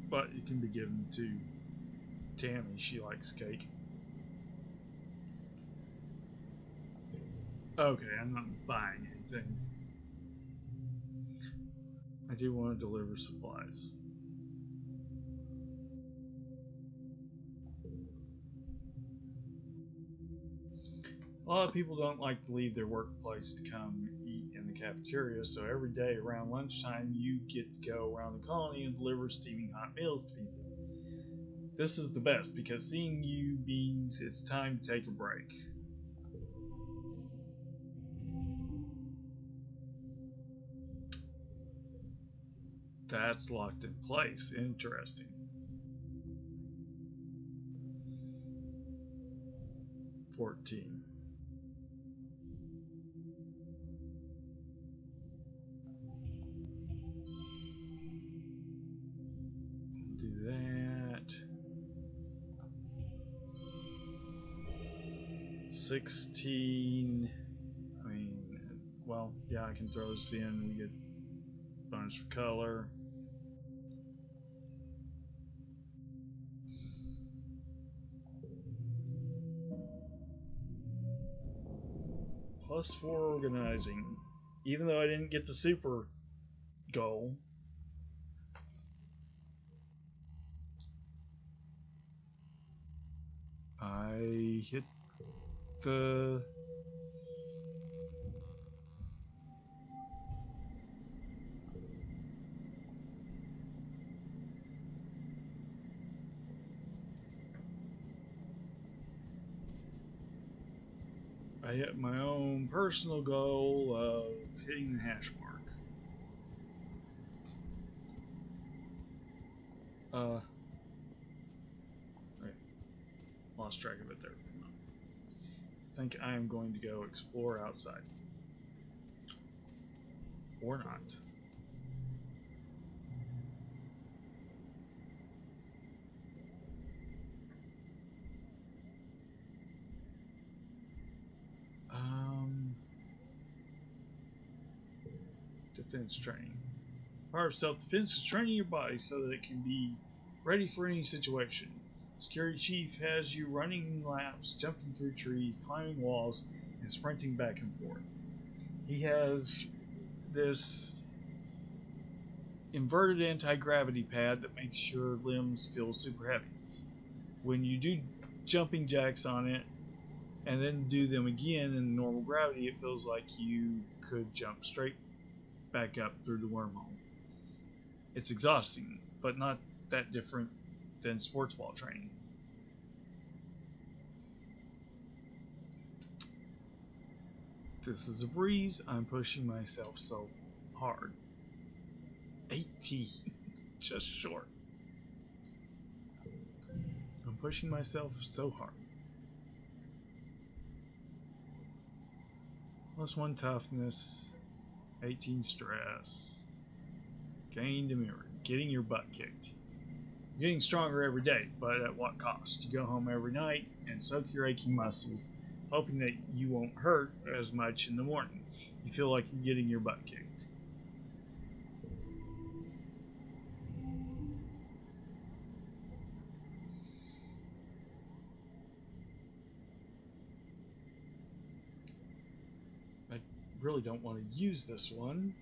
But it can be given to Tammy, she likes cake. Okay, I'm not buying anything. I do want to deliver supplies. A lot of people don't like to leave their workplace to come eat in the cafeteria, so every day around lunchtime you get to go around the colony and deliver steaming hot meals to people. This is the best because seeing you means it's time to take a break. That's locked in place. Interesting. 14. Do that. 16. I mean, well, yeah, I can throw this in. We get bonus for color. +4 organizing. Even though I didn't get the super goal. I hit the... I hit my own personal goal of hitting the hash mark. Okay. Lost track of it there. I think I am going to go explore outside. Or not. Defense training. Part of self-defense is training your body so that it can be ready for any situation. Security Chief has you running laps, jumping through trees, climbing walls, and sprinting back and forth. He has this inverted anti-gravity pad that makes your limbs feel super heavy. When you do jumping jacks on it and then do them again in normal gravity, it feels like you could jump straight back up through the wormhole. It's exhausting, but not that different than sports ball training. This is a breeze. I'm pushing myself so hard. 18. Just short. I'm pushing myself so hard. +1 toughness. 18 stress. Gained immunity. Getting your butt kicked. You're getting stronger every day, but at what cost? You go home every night and soak your aching muscles, hoping that you won't hurt as much in the morning. You feel like you're getting your butt kicked. I really don't want to use this one.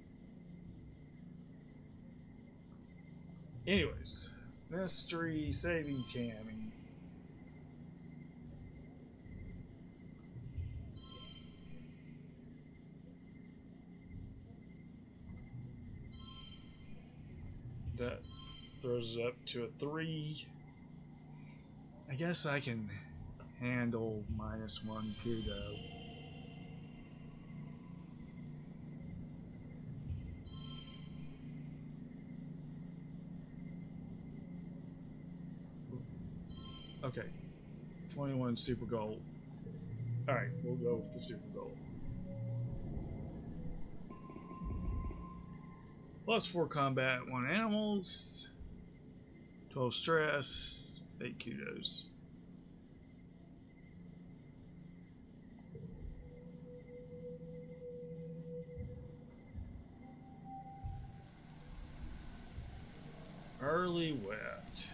Anyways, mystery saving Tammy. That throws it up to a 3. I guess I can handle -1 kudo. Okay, 21 super gold. Alright, we'll go with the super gold. +4 combat, 1 animals, 12 stress, 8 kudos. Early wet.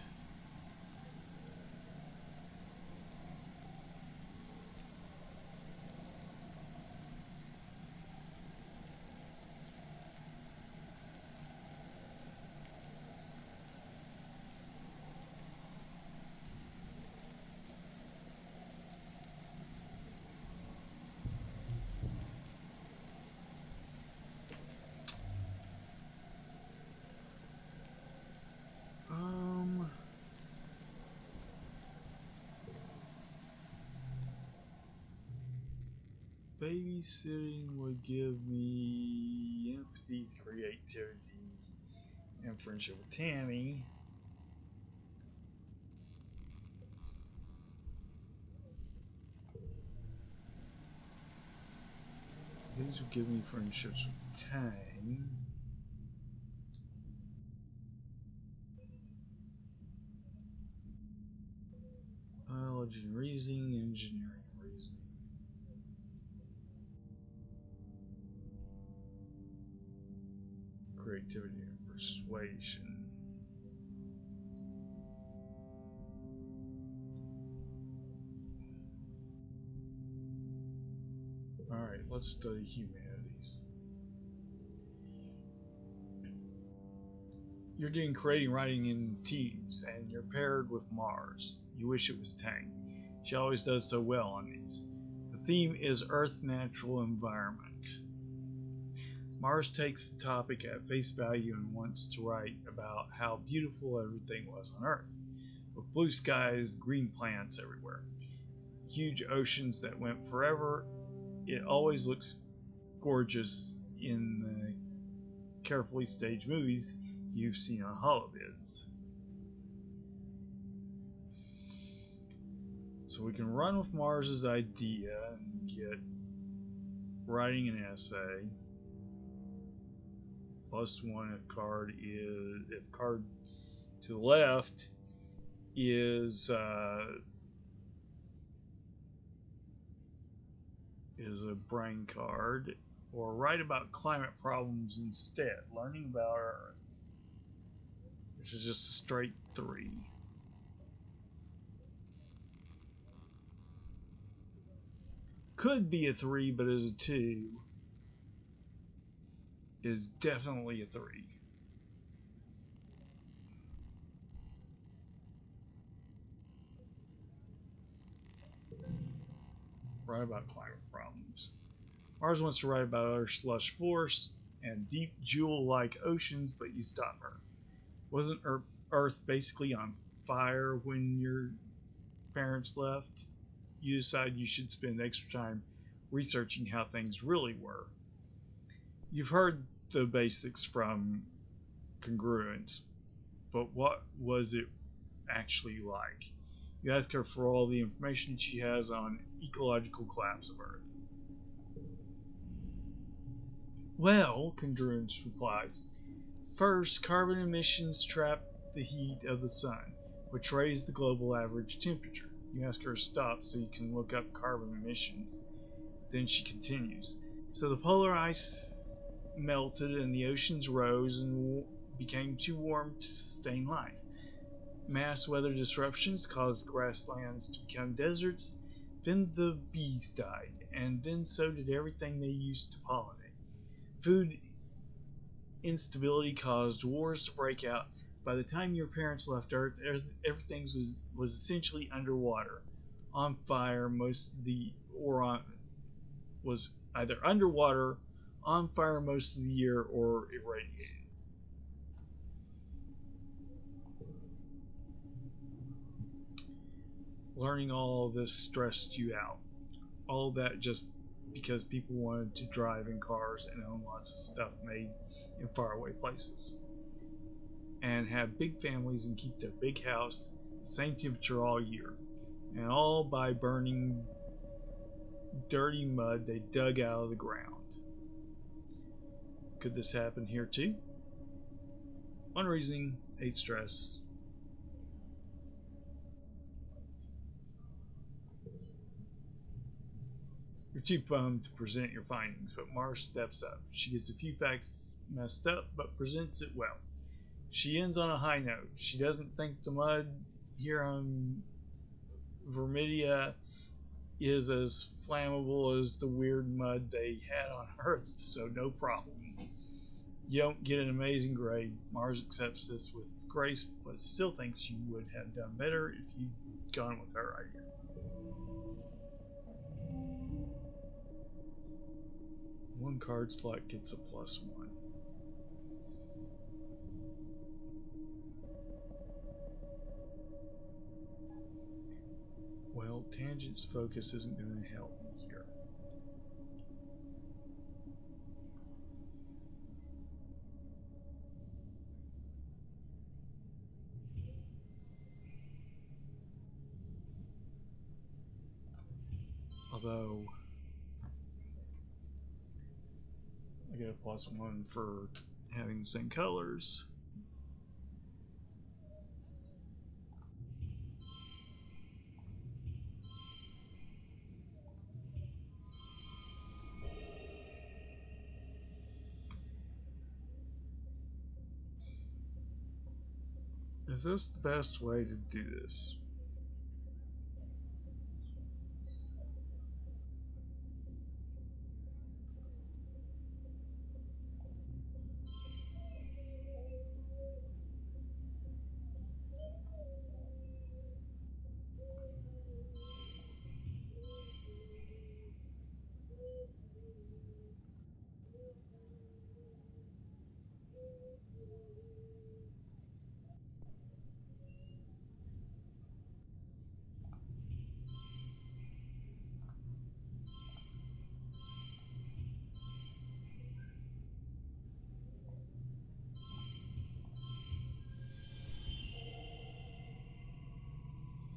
Babysitting would give me empathy, creativity, and friendship with Tammy. These would give me friendships with Tang. Biology and reasoning, engineering and reasoning. Creativity and persuasion. Alright, let's study humanities. You're doing creating writing in teams, and you're paired with Mars. You wish it was Tang. She always does so well on these. The theme is Earth Natural Environment. Mars takes the topic at face value and wants to write about how beautiful everything was on Earth, with blue skies, green plants everywhere, huge oceans that went forever. It always looks gorgeous in the carefully staged movies you've seen on holovids. So we can run with Mars's idea and get writing an essay. +1 if card is, if card to the left is a brain card, or write about climate problems instead, learning about Earth, which is just a straight 3. Could be a 3, but as a 2 is definitely a 3. Write about climate problems. Mars wants to write about Earth's lush forests and deep jewel-like oceans, but you stop her. Wasn't Earth basically on fire when your parents left? You decide you should spend extra time researching how things really were. You've heard the basics from congruence, but what was it actually like? You ask her for all the information she has on ecological collapse of Earth. Well, congruence replies, first, carbon emissions trap the heat of the sun, which raise the global average temperature. You ask her to stop so you can look up carbon emissions. Then she continues. So the polar ice melted and the oceans rose and became too warm to sustain life. Mass weather disruptions caused grasslands to become deserts. Then the bees died, and then so did everything they used to pollinate. Food instability caused wars to break out. By the time your parents left Earth, everything was essentially underwater, on fire. Most of the was either underwater, on fire most of the year, or irradiated. learning all this stressed you out. All of that just because people wanted to drive in cars and own lots of stuff made in faraway places. And have big families and keep their big house the same temperature all year. And all by burning dirty mud they dug out of the ground. Could this happen here too? One reason, 8 stress. You're too bummed to present your findings, but Marsh steps up. She gets a few facts messed up, but presents it well. She ends on a high note. She doesn't think the mud here on Vermidia is as flammable as the weird mud they had on Earth, so no problem. You don't get an amazing grade. Mars accepts this with grace, but still thinks you would have done better if you'd gone with her idea. One card slot gets a +1. Well, Tangent's focus isn't going to help me here. Although I get a +1 for having the same colors. Is this the best way to do this?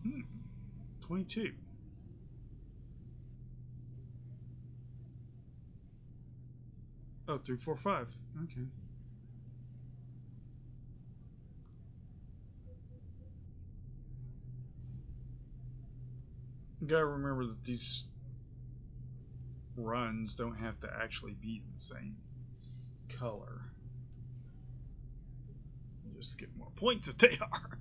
Hmm. 22. Oh, 3, 4, 5. Okay. You gotta remember that these runs don't have to actually be the same color. You just get more points if they are.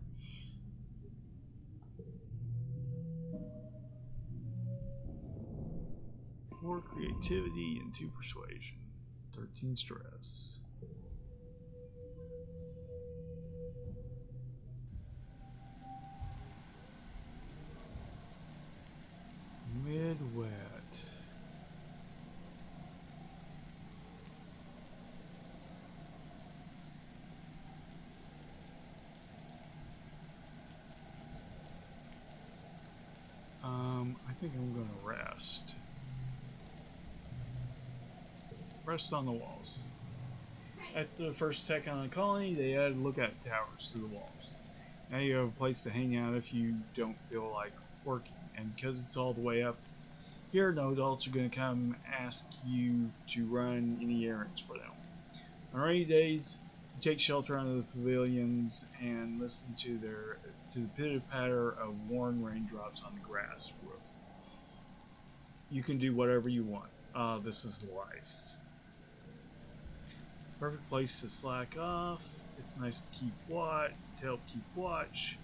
4 creativity and 2 persuasion. 13 stress. Mid-wet. I think I'm gonna rest. Rest on the walls. After the first attack on the colony, they added lookout towers to the walls. Now you have a place to hang out if you don't feel like working, and because it's all the way up here, no adults are going to come ask you to run any errands for them. On rainy days, you take shelter under the pavilions and listen to the pitter-patter of worn raindrops on the grass roof. You can do whatever you want. This is life. Perfect place to slack off. It's nice to help keep watch.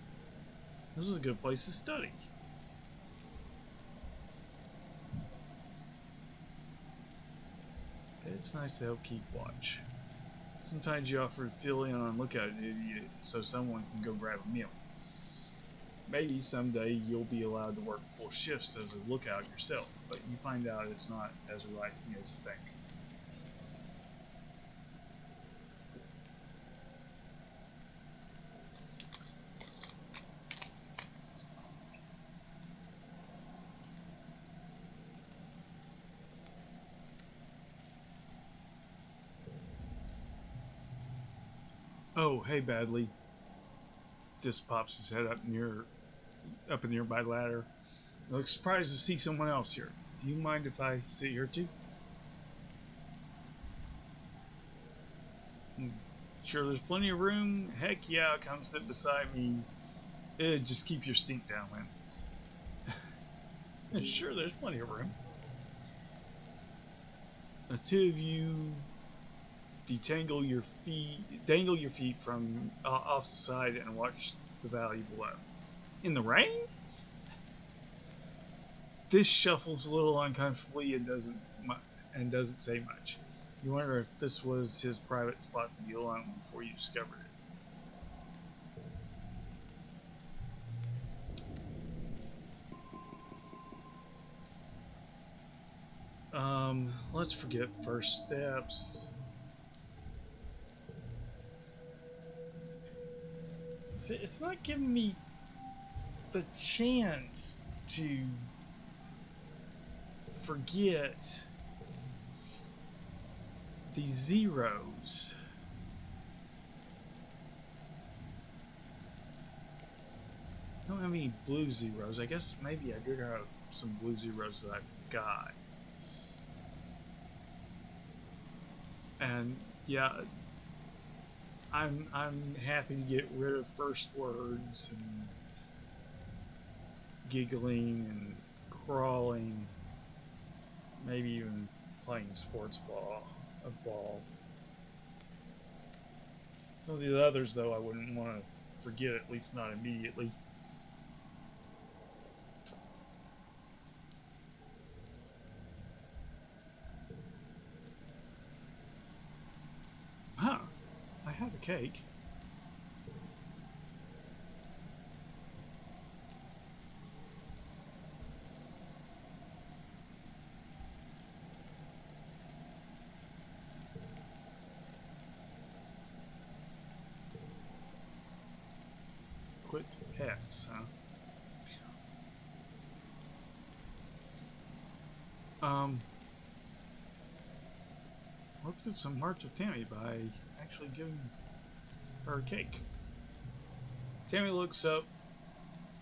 This is a good place to study. It's nice to help keep watch. Sometimes you offer to fill in on lookout duty so someone can go grab a meal. Maybe someday you'll be allowed to work 4 shifts as a lookout yourself, but you find out it's not as relaxing as you think. Oh, hey, Badly. Just pops his head up a nearby ladder. Looks surprised to see someone else here. Do you mind if I sit here too? Sure, there's plenty of room. Heck yeah, come sit beside me. Just keep your stink down, man. Sure, there's plenty of room. The two of you dangle your feet from off the side and watch the valley below. In the rain? This shuffles a little uncomfortably and doesn't say much. You wonder if this was his private spot to be alone before you discovered it. Let's forget first steps. It's not giving me the chance to forget these zeros. I don't have any blue zeros. I guess maybe I did have some blue zeros that I forgot. And yeah, I'm happy to get rid of first words and giggling and crawling, maybe even playing a ball. Some of the others, though, I wouldn't want to forget, at least not immediately. Huh, I have a cake. Quit pets, huh? Let's get some hearts of Tammy by actually giving her a cake. Tammy looks up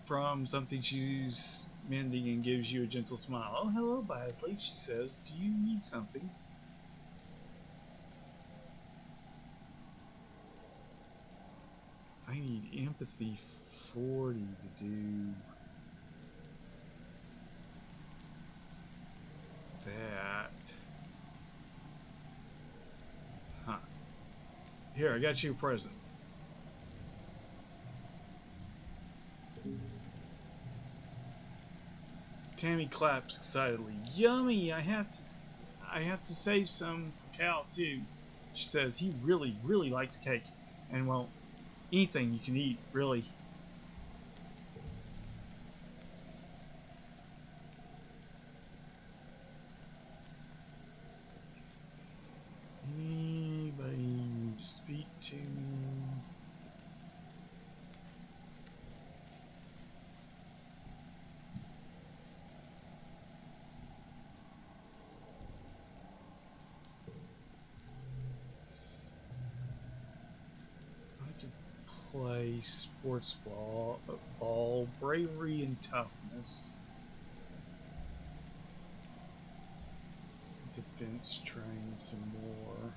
from something she's mending and gives you a gentle smile. Oh, hello, Badly, she says. Do you need something? I need empathy 40 to do that. Huh. Here, I got you a present. Tammy claps excitedly. Yummy! I have to save some for Cal too. She says he really, really likes cake, and well, anything you can eat, really. Anybody need to speak to? Play sports ball, bravery and toughness. Defense train some more.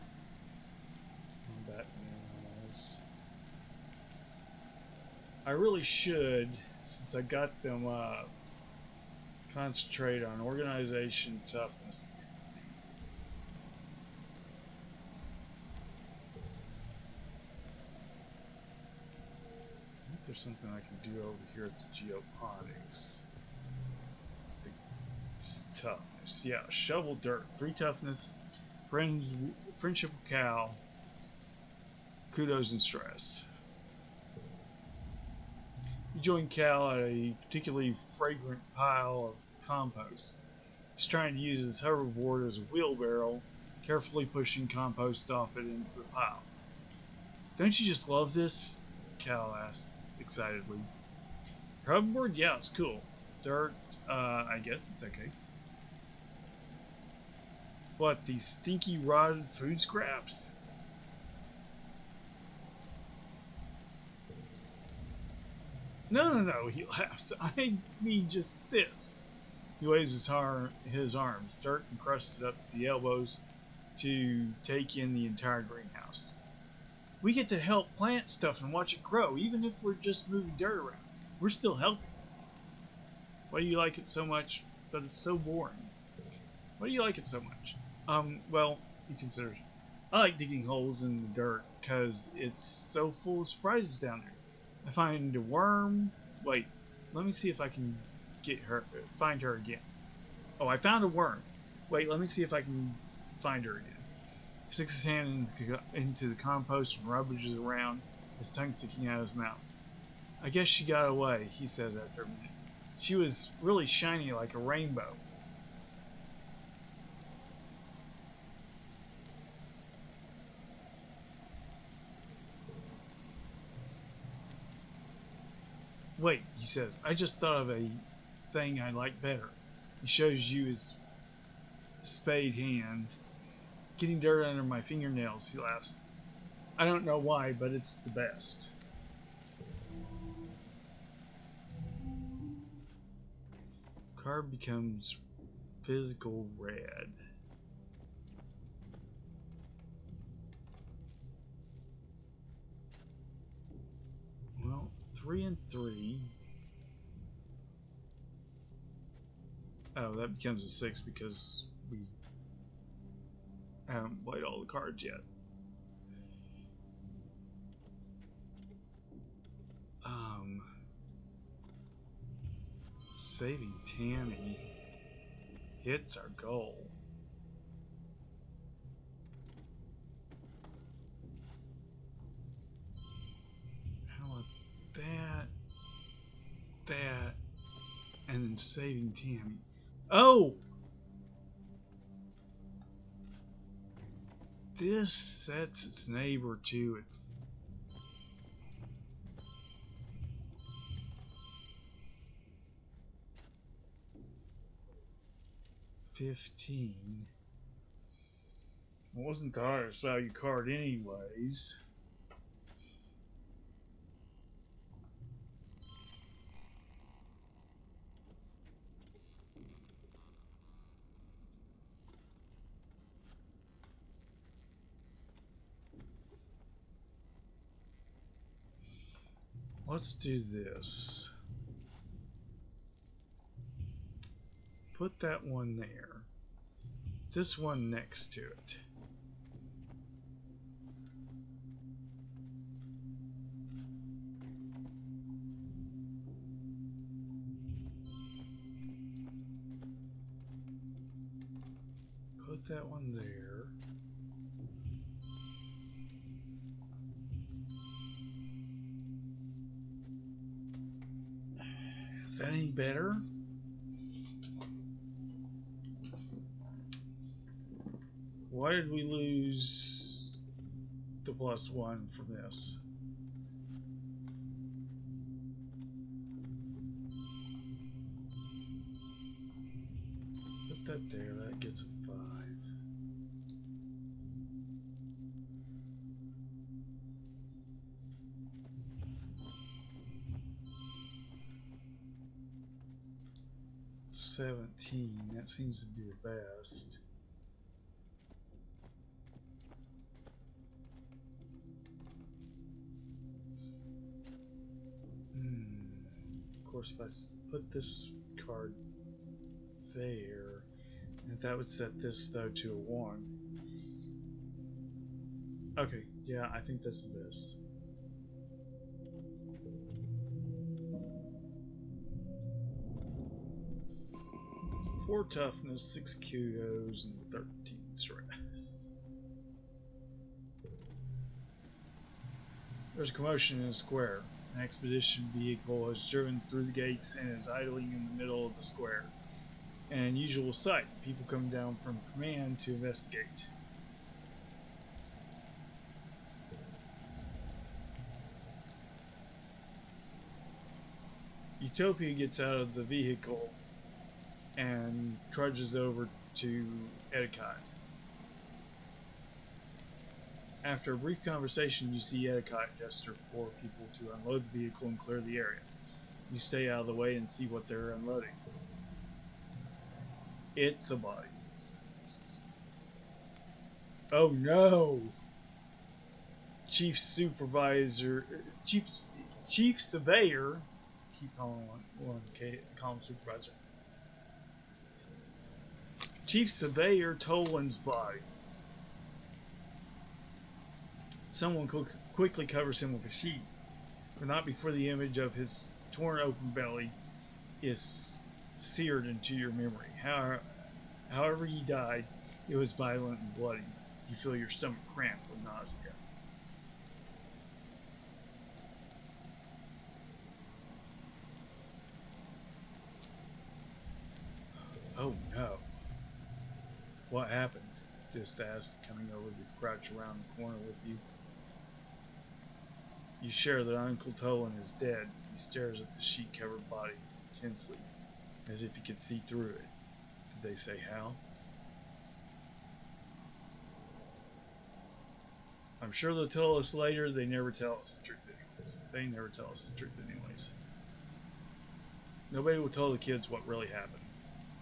Combat animals. I really should, since I got them, concentrate on organization, toughness. There's something I can do over here at the geoponics. Toughness. Yeah, shovel dirt. 3 toughness. Friendship with Cal. Kudos and stress. You join Cal at a particularly fragrant pile of compost. He's trying to use his hoverboard as a wheelbarrow, carefully pushing compost off it into the pile. Don't you just love this? Cal asked excitedly. Hoverboard? Yeah, it's cool. Dirt? I guess it's okay. What, these stinky rotted food scraps? No, no, no, he laughs. I mean just this. He waves his arms, dirt encrusted up to the elbows, to take in the entire greenhouse. We get to help plant stuff and watch it grow, even if we're just moving dirt around. We're still helping. Why do you like it so much? But it's so boring. Why do you like it so much? Well, he considers. I like digging holes in the dirt because it's so full of surprises down there. I find a worm. Wait, let me see if I can find her again. Oh, I found a worm. Wait, let me see if I can find her again. He sticks his hand into the compost and rubbages around, his tongue sticking out of his mouth. I guess she got away, he says after a minute. She was really shiny like a rainbow. Wait, he says, I just thought of a thing I like better. He shows you his spade hand. Getting dirt under my fingernails, he laughs. I don't know why, but it's the best. Card becomes physical red. Well, 3 and 3. Oh, that becomes a 6 because we haven't played all the cards yet. Saving Tammy hits our goal. How about that, and then saving Tammy. Oh! This sets its neighbor to its... $15. It wasn't the highest value card anyways. Let's do this. Put that one there. This one next to it. Put that one there. Is that any better? Why did we lose the +1 from this? Put that there, that gets a 5. $17, that seems to be the best. Of course, if I put this card there, and that would set this though to a 1. Okay, yeah, I think that's the best. Four toughness, 6 kudos, and 13 stress. There's a commotion in the square. An expedition vehicle has driven through the gates and is idling in the middle of the square. An unusual sight. People come down from command to investigate. Utopia gets out of the vehicle and trudges over to Etiquette. After a brief conversation, you see Etiquette gesture for people to unload the vehicle and clear the area. You stay out of the way and see what they're unloading. It's a body. Oh no! Chief Supervisor, Chief Surveyor, keep calling call him Supervisor. Chief Surveyor Toland's body. Someone quickly covers him with a sheet, but not before the image of his torn open belly is seared into your memory. However he died, it was violent and bloody. You feel your stomach cramp with nausea. Oh no. What happened? Just asked, coming over to crouch around the corner with you. You share that Uncle Tolan is dead. He stares at the sheet-covered body intensely, as if he could see through it. Did they say how? I'm sure they'll tell us later. They never tell us the truth anyways. They never tell us the truth anyways. Nobody will tell the kids what really happened.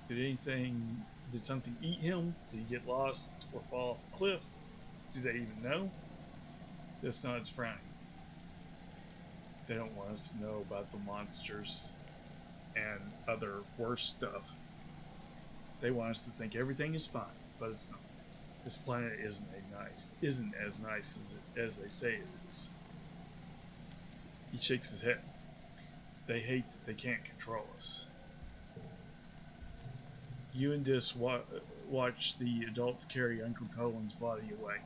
Did something eat him? Did he get lost or fall off a cliff? Do they even know? This nods frowning. They don't want us to know about the monsters and other worse stuff. They want us to think everything is fine, but it's not. This planet isn't as nice as they say it is. He shakes his head. They hate that they can't control us. You and Dis watch the adults carry Uncle Tolan's body away.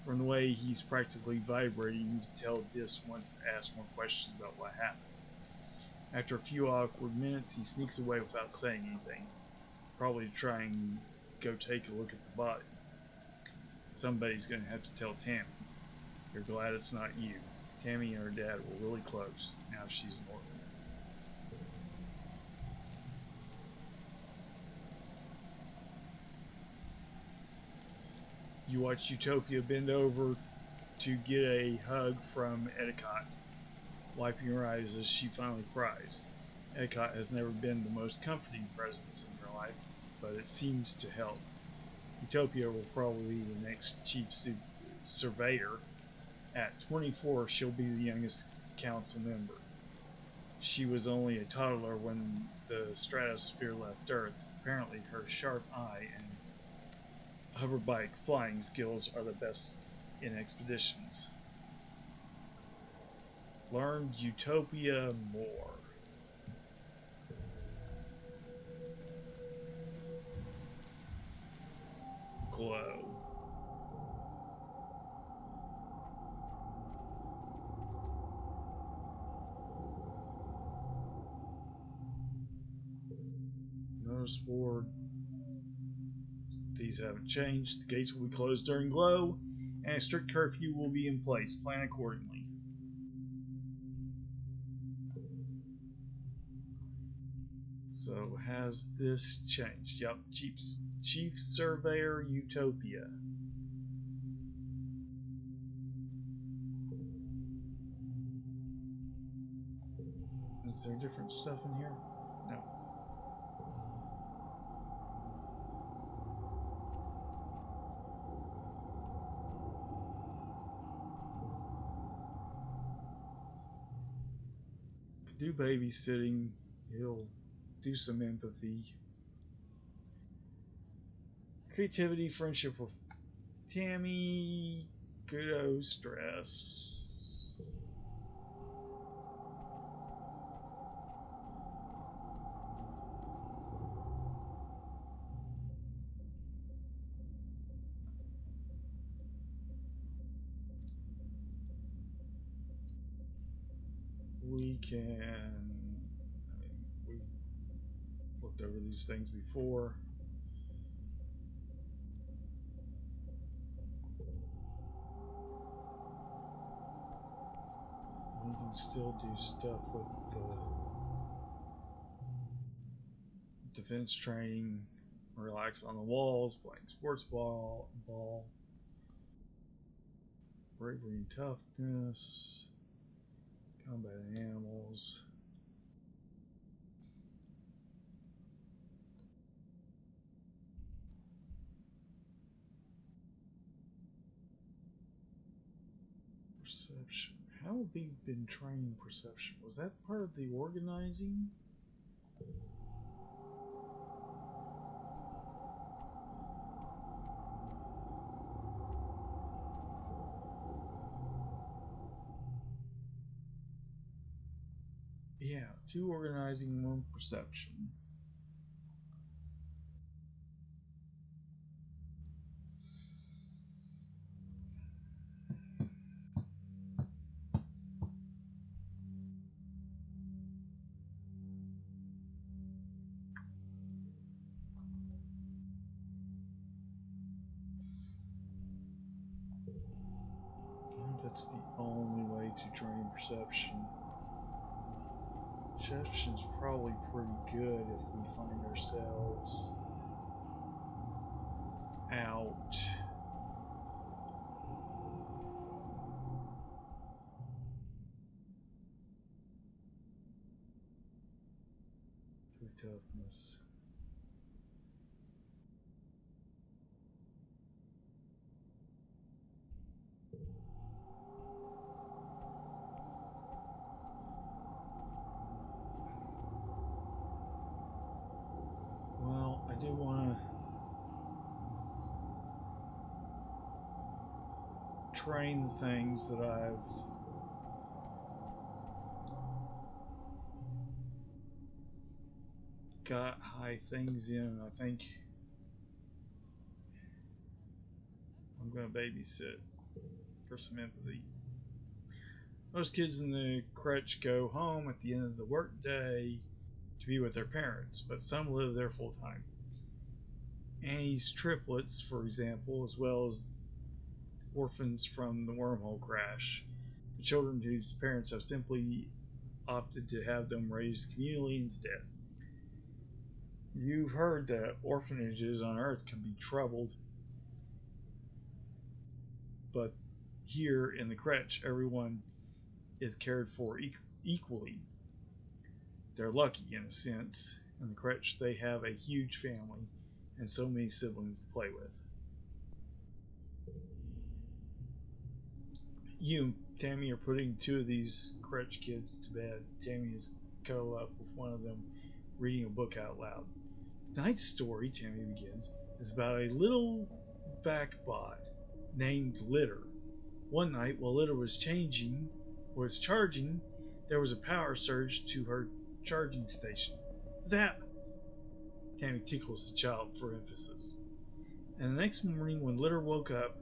From the way he's practically vibrating, you can tell Dis wants to ask more questions about what happened. After a few awkward minutes, he sneaks away without saying anything, probably to try and go take a look at the body. Somebody's going to have to tell Tammy. You're glad it's not you. Tammy and her dad were really close. Now she's an orphan. You watch Utopia bend over to get a hug from Endicott, wiping her eyes as she finally cries. Endicott has never been the most comforting presence in your life, but it seems to help. Utopia will probably be the next chief surveyor. At 24, she'll be the youngest council member. She was only a toddler when the stratosphere left Earth. Apparently, her sharp eye and hoverbike flying skills are the best in expeditions. Learned Utopia more. Glow. Notice board. These haven't changed. The gates will be closed during glow, and a strict curfew will be in place. Plan accordingly. So, has this changed? Yep, Chief Surveyor Utopia. Is there different stuff in here? No. Could do babysitting. He'll do some empathy. Creativity, friendship with Tammy, good old stress. We can, we looked over these things before. We can still do stuff with defense training, relax on the walls, playing sports ball, bravery and toughness, combat animals. Perception. How have we been training perception? Was that part of the organizing? Yeah, 2 organizing, 1 perception. I think that's the only way to train perception. Perception's probably pretty good if we find ourselves out. Through toughness. Well, I do want to train the things that I've got high things in. I think I'm going to babysit for some empathy. Most kids in the crèche go home at the end of the workday to be with their parents, but some live there full time. Annie's triplets, for example, as well as orphans from the wormhole crash, the children whose parents have simply opted to have them raised communally instead. You've heard that orphanages on Earth can be troubled, but here in the crèche, everyone is cared for equally. They're lucky in a sense. In the crèche, they have a huge family and so many siblings to play with. You and Tammy are putting 2 of these crèche kids to bed. Tammy is cuddled up with one of them, reading a book out loud. Tonight's story, Tammy begins, is about a little vac-bot named Litter. One night, while Litter was charging, there was a power surge to her charging station. Zap! Tammy tickles the child for emphasis. And the next morning, when Litter woke up,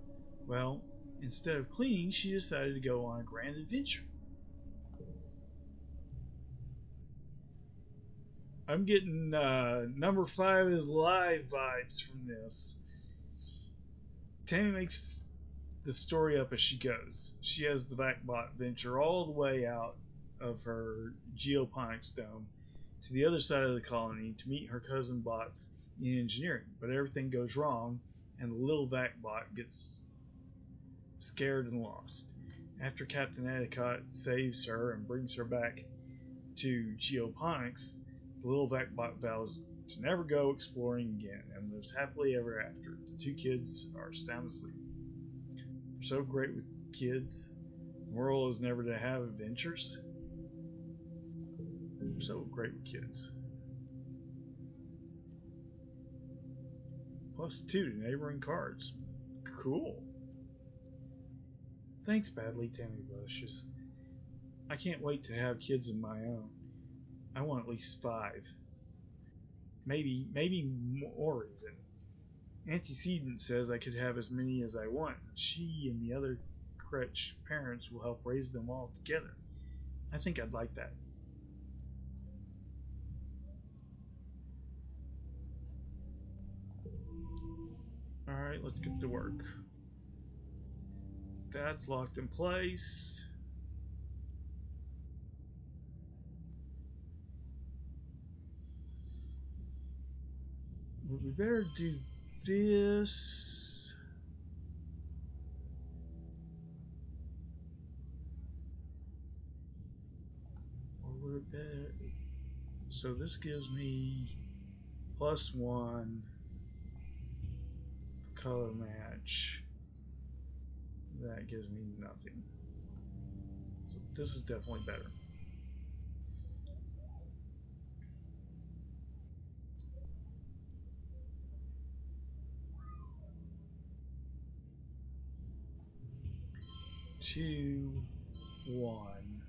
well, instead of cleaning, she decided to go on a grand adventure. I'm getting number 5 is live vibes from this. Tammy makes the story up as she goes. She has the vac-bot venture all the way out of her geoponics dome to the other side of the colony to meet her cousin bots in engineering, but everything goes wrong and the little vac-bot gets scared and lost. After Captain Endicott saves her and brings her back to geoponics, the little vac-bot vows to never go exploring again and lives happily ever after. The 2 kids are sound asleep. They're so great with kids. The world is never to have adventures. They're so great with kids. +2 to neighboring cards. Cool. Thanks, Badly, Tammy blushes. I can't wait to have kids of my own. I want at least 5. Maybe more even. Antecedent says I could have as many as I want. She and the other crèche parents will help raise them all together. I think I'd like that. Alright, let's get to work. That's locked in place. We better do this. Or would it better? So this gives me +1 color match. That gives me nothing. So this is definitely better. Two, one,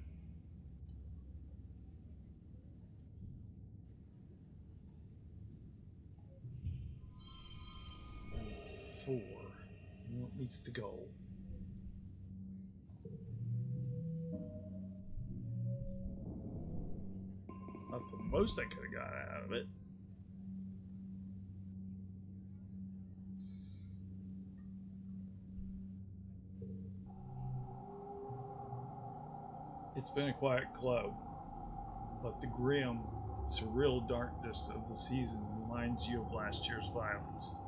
and 4. What meets the goal? Not the most I could have got out of it. It's been a quiet club, but the grim, surreal darkness of the season reminds you of last year's violence.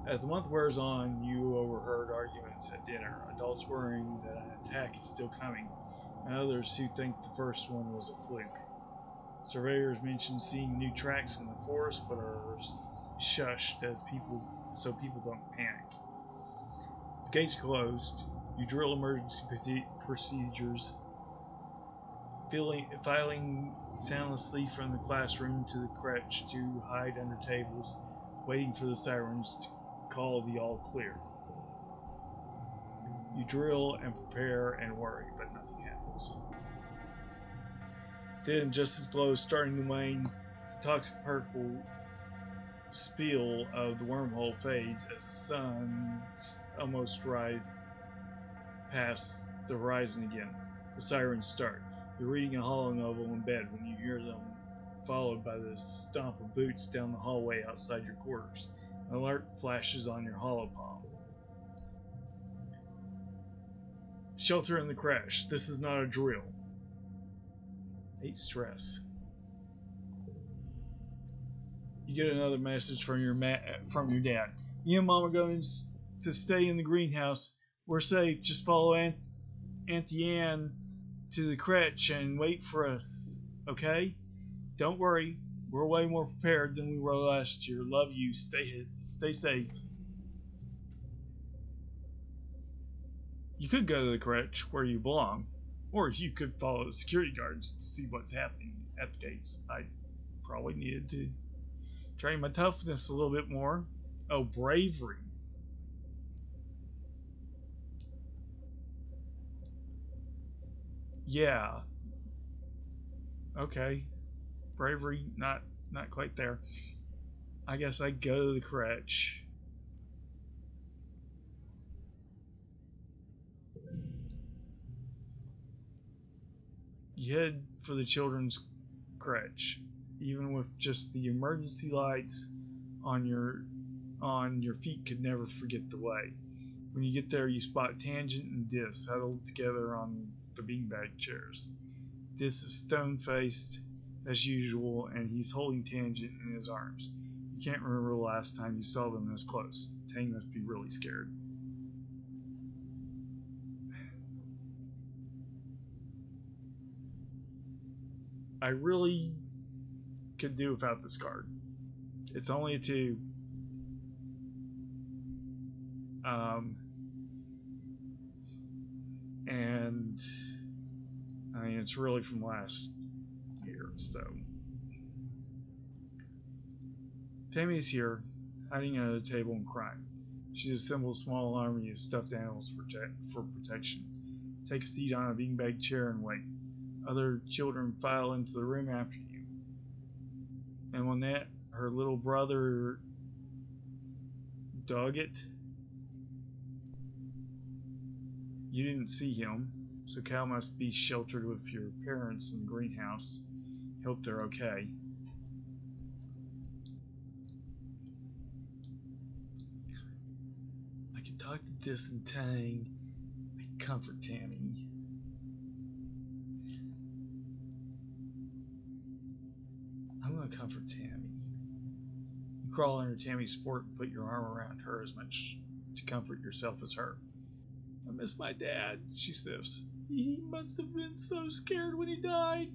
As the month wears on, you overheard arguments at dinner, adults worrying that an attack is still coming, and others who think the first one was a fluke. Surveyors mention seeing new tracks in the forest, but are shushed so people don't panic. The gates closed. You drill emergency procedures, filing soundlessly from the classroom to the crèche to hide under tables, waiting for the sirens to call the all clear. You drill and prepare and worry, but nothing happens. Then, just as glow is starting to wane, the toxic purple spiel of the wormhole fades as the sun almost rise past the horizon again. The sirens start. You're reading a hollow novel in bed when you hear them, followed by the stomp of boots down the hallway outside your quarters. An alert flashes on your hollow palm. Shelter in the crash. This is not a drill. 8 stress. You get another message from your dad. You and Mom are going to stay in the greenhouse. We're safe. Just follow Auntie Anne to the crèche and wait for us. Okay? Don't worry. We're way more prepared than we were last year. Love you. Stay safe. You could go to the crèche where you belong, or you could follow the security guards to see what's happening at the gates. I probably needed to train my toughness a little bit more. Oh, bravery. Yeah. Okay. Bravery, not quite there. I guess I go to the crèche. You head for the children's crèche, even with just the emergency lights on your feet could never forget the way. When you get there, you spot Tangent and Dis huddled together on the beanbag chairs. Dis is stone-faced as usual, and he's holding Tangent in his arms. You can't remember the last time you saw them this close. Tang must be really scared. I really could do without this card. It's only a 2. And I mean, it's really from last year, so. Tammy's here, hiding under the table and crying. She's assembled a small army of stuffed animals for protection. Take a seat on a beanbag chair and wait. Other children file into the room after you. And when her little brother Doggett, you didn't see him, so Cal must be sheltered with your parents in the greenhouse. Hope they're okay. I can talk to Dis and Tang. I can comfort Tammy. I'm gonna comfort Tammy. You crawl under Tammy's fort and put your arm around her as much to comfort yourself as her. I miss my dad, she sniffs. He must have been so scared when he died.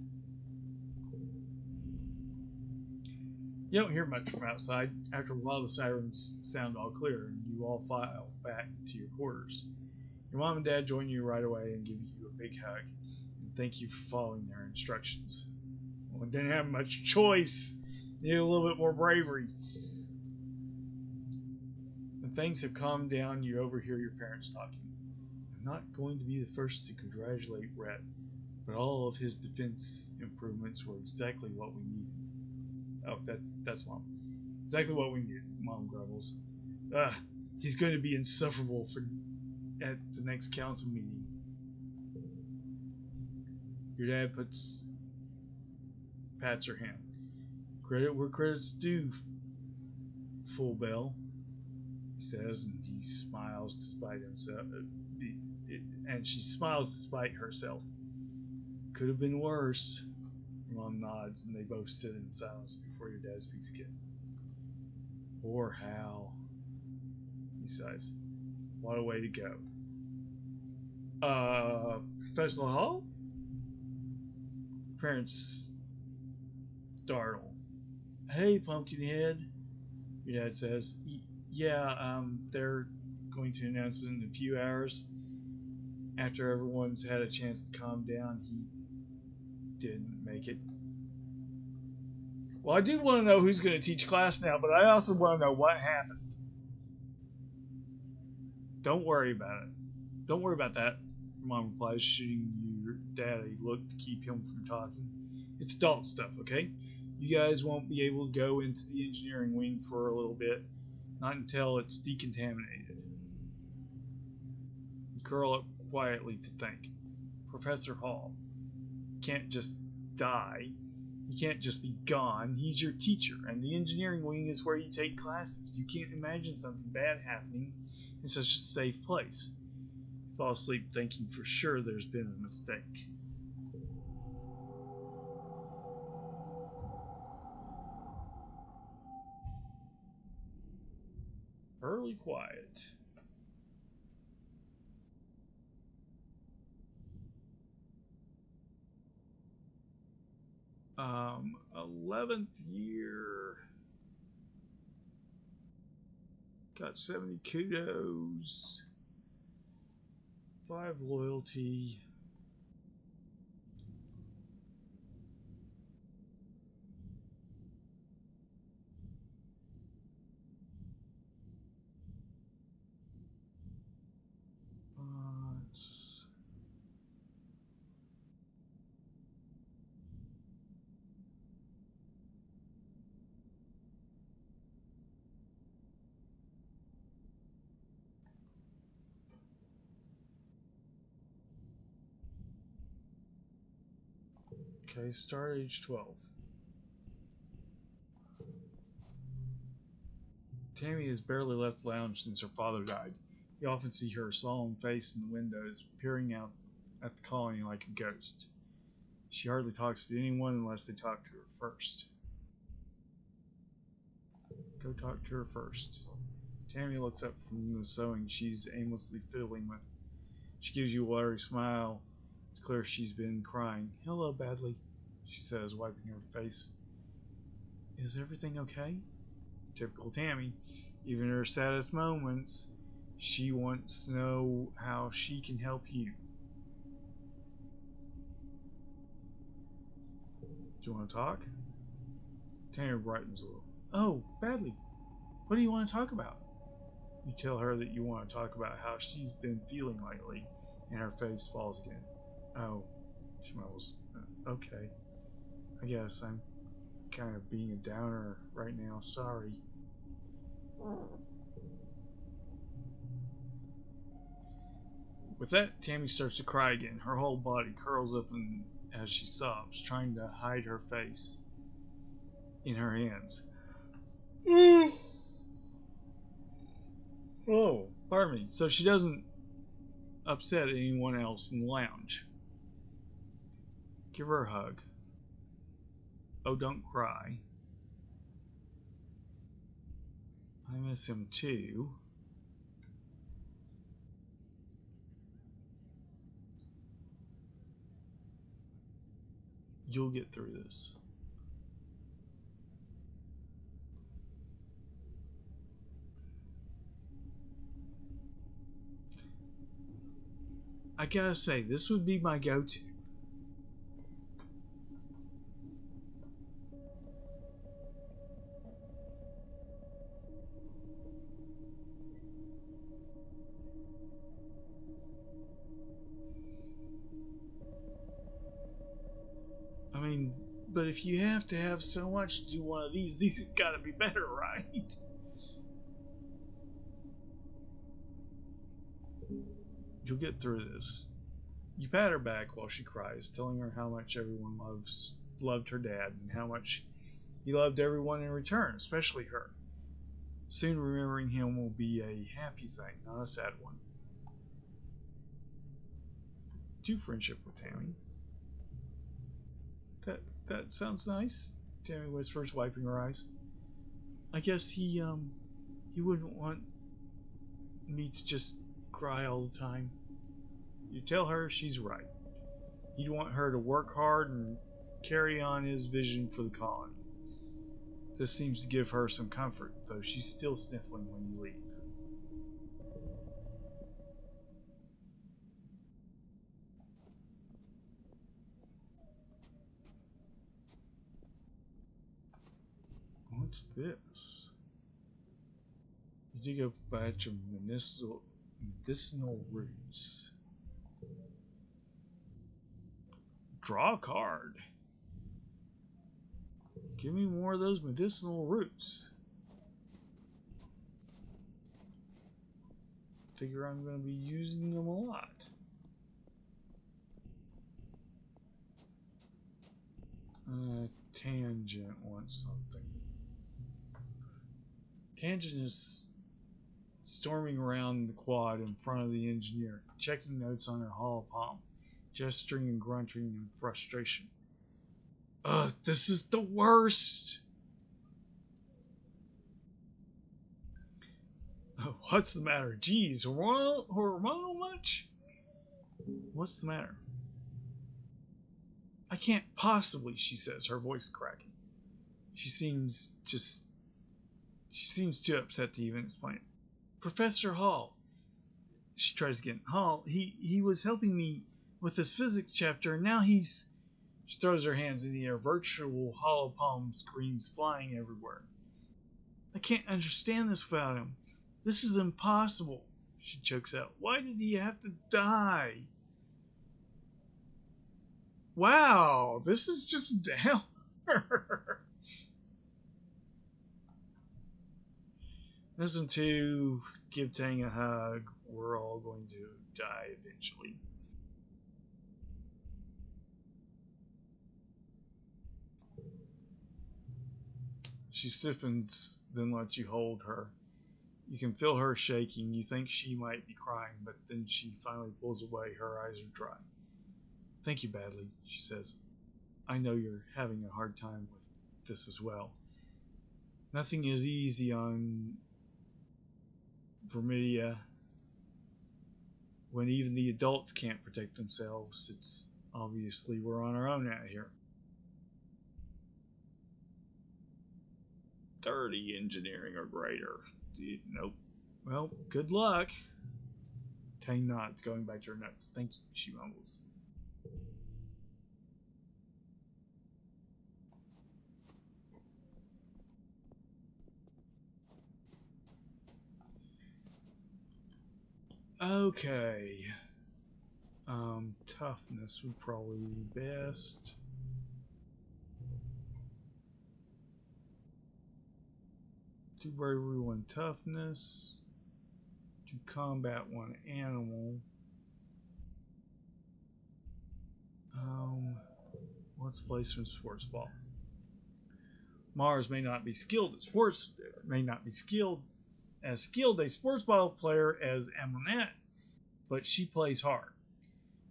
You don't hear much from outside. After a while, the sirens sound all clear, and you all file back to your quarters. Your mom and dad join you right away and give you a big hug and thank you for following their instructions. Well, I didn't have much choice. Needed a little bit more bravery. When things have calmed down, you overhear your parents talking. I'm not going to be the first to congratulate Rhett, but all of his defense improvements were exactly what we needed. Oh, that's Mom. Exactly what we needed, Mom grumbles. Ugh, he's going to be insufferable at the next council meeting. Your dad pats her hand. Credit where credit's due, Full Bell, he says, and he smiles despite himself. And she smiles despite herself. Could have been worse. Your mom nods, and they both sit in silence before your dad speaks again. Poor Hal, he sighs. What a way to go. Professional Hall? Parents startle. Hey, Pumpkinhead, your dad says. Yeah, they're going to announce it in a few hours. After everyone's had a chance to calm down, he didn't make it. Well, I do want to know who's going to teach class now, but I also want to know what happened. Don't worry about it. Don't worry about that, Mom replies, shooting your dad a look to keep him from talking. It's adult stuff, okay? You guys won't be able to go into the engineering wing for a little bit, not until it's decontaminated. You curl up quietly to think. Professor Hall can't just die. He can't just be gone. He's your teacher, and the engineering wing is where you take classes. You can't imagine something bad happening in such a safe place. You fall asleep thinking for sure there's been a mistake. Early quiet. 11th year. Got 70 kudos. 5 loyalty. Okay, start age 12. Tammy has barely left the lounge since her father died. You often see her solemn face in the windows, peering out at the colony like a ghost. She hardly talks to anyone unless they talk to her first. Go talk to her first. Tammy looks up from the sewing she's aimlessly fiddling with. She gives you a watery smile. It's clear she's been crying. Hello, Badly, she says, wiping her face. Is everything okay? Typical Tammy. Even in her saddest moments, she wants to know how she can help you. Do you want to talk? Tammy brightens a little. Oh, Badly, what do you want to talk about? You tell her that you want to talk about how she's been feeling lately, and her face falls again. Oh, she mumbles. Okay, I guess I'm kind of being a downer right now. Sorry. With that, Tammy starts to cry again. Her whole body curls up as she sobs, trying to hide her face in her hands. Oh, pardon me. So she doesn't upset anyone else in the lounge. Give her a hug. Oh, don't cry. I miss him too. You'll get through this. I gotta say, this would be my go-to. I mean, but if you have to have so much to do one of these have got to be better, right? You'll get through this. You pat her back while she cries, telling her how much everyone loved her dad and how much he loved everyone in return, especially her. Soon remembering him will be a happy thing, not a sad one. To friendship with Tammy. That sounds nice, Tammy whispers, wiping her eyes. I guess he wouldn't want me to just cry all the time. You tell her she's right. He'd want her to work hard and carry on his vision for the colony. This seems to give her some comfort, though she's still sniffling when you leave. What's this? You dig up a batch of medicinal roots. Draw a card. Give me more of those medicinal roots. Figure I'm going to be using them a lot. Tangent wants something. Tangent is storming around the quad in front of the engineer, checking notes on her hollow palm, gesturing and grunting in frustration. Ugh, this is the worst! What's the matter? Geez, hormonal much? What's the matter? I can't possibly, she says, her voice cracking. She seems too upset to even explain it. Professor Hall, she tries again. Hall, he was helping me with this physics chapter, and now he's... She throws her hands in the air, virtual hollow palm screens flying everywhere. I can't understand this without him. This is impossible, she chokes out. Why did he have to die? Wow, this is just down. Listen to give Tang a hug. We're all going to die eventually. She stiffens, then lets you hold her. You can feel her shaking. You think she might be crying, but then she finally pulls away. Her eyes are dry. Thank you, Badly, she says. I know you're having a hard time with this as well. Nothing is easy on Vermidia. When even the adults can't protect themselves, it's obviously we're on our own out here. 30 engineering or greater. Nope. Well, good luck. Tang nods, going back to her notes. Thank you, she mumbles. Okay. Toughness would probably be best. To bravery 1 toughness. To combat 1 animal. What's placement sports ball? Mars may not be skilled at sports. May not be skilled a sports ball player as Amonette, but she plays hard.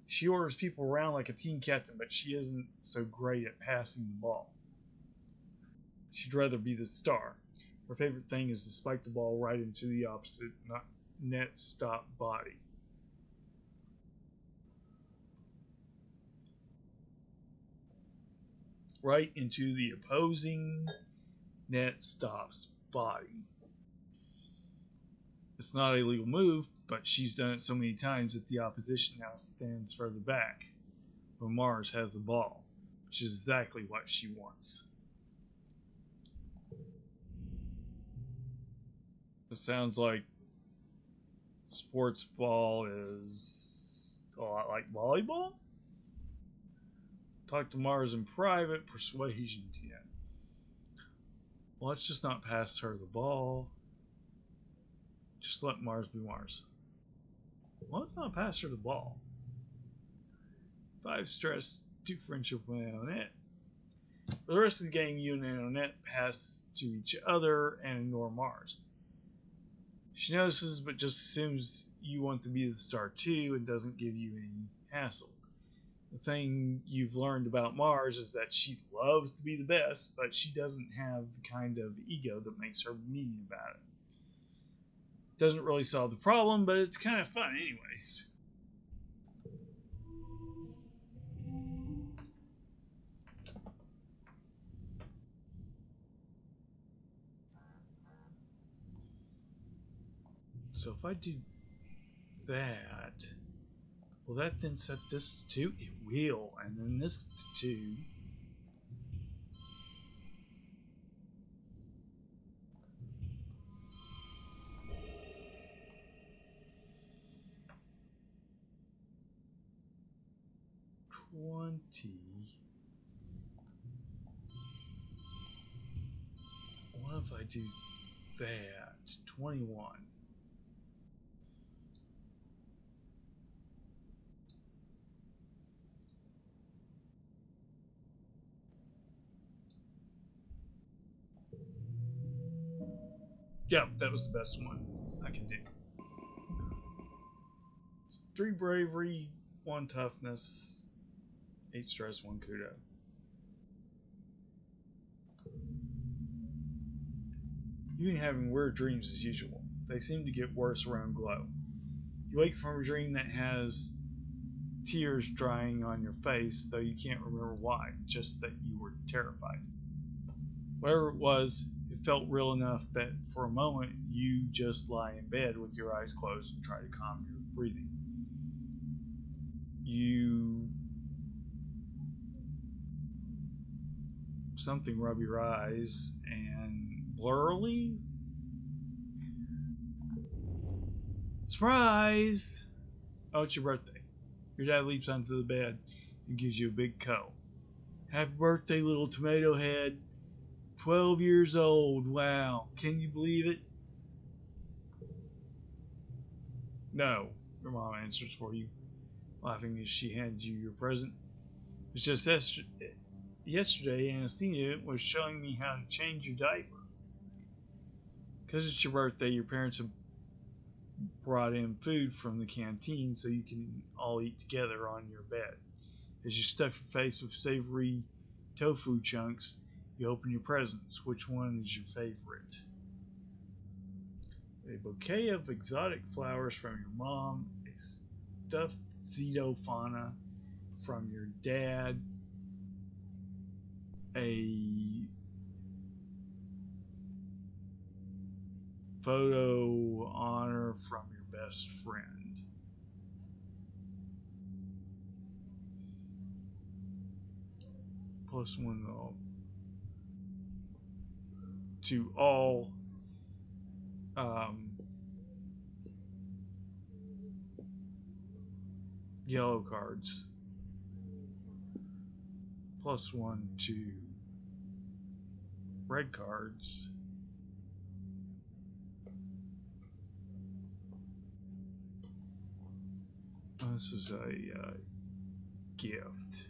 She orders people around like a team captain, but she isn't so great at passing the ball. She'd rather be the star. Her favorite thing is to spike the ball right into the opposite net stop body. Right into the opposing net stop's body. It's not a legal move, but she's done it so many times that the opposition now stands further back when Mars has the ball, which is exactly what she wants. It sounds like sports ball is a lot like volleyball. Talk to Mars in private, persuasion 10. Well, let's just not pass her the ball. Just let Mars be Mars. Well, let's not pass her the ball. 5 stress, 2 friendship with Annette. For the rest of the game, you and Annette pass to each other and ignore Mars. She notices but just assumes you want to be the star too and doesn't give you any hassle. The thing you've learned about Mars is that she loves to be the best, but she doesn't have the kind of ego that makes her mean about it. Doesn't really solve the problem, but it's kind of fun anyways. So if I do that, will that then set this to 2? It will, and then this to 2. What if I do that? 21. Yep, that was the best one I can do. 3 bravery, 1 toughness, 8 stress, 1 kudo. You've been having weird dreams as usual. They seem to get worse around glow. You wake from a dream that has tears drying on your face, though you can't remember why, just that you were terrified. Whatever it was, it felt real enough that for a moment you just lie in bed with your eyes closed and try to calm your breathing. Something rub your eyes and blurrily. Surprise! Oh, it's your birthday. Your dad leaps onto the bed and gives you a big cuddle. Happy birthday, little tomato head. 12 years old. Wow. Can you believe it? No, your mom answers for you, laughing as she hands you your present. It's just yesterday, Anastasia was showing me how to change your diaper. Because it's your birthday, your parents have brought in food from the canteen so you can all eat together on your bed. As you stuff your face with savory tofu chunks, you open your presents. Which one is your favorite? A bouquet of exotic flowers from your mom, a stuffed Zito fauna from your dad, a photo honor from your best friend. Plus 1 to all yellow cards. Plus 1 to red cards. This is a gift.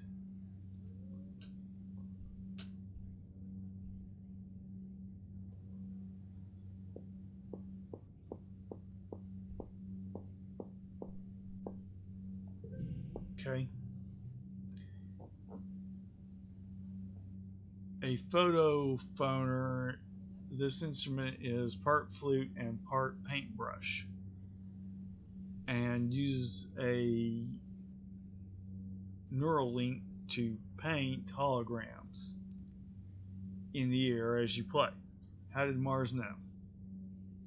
Okay. A photo phoner. This instrument is part flute and part paintbrush, and uses a neural link to paint holograms in the air as you play. How did Mars know?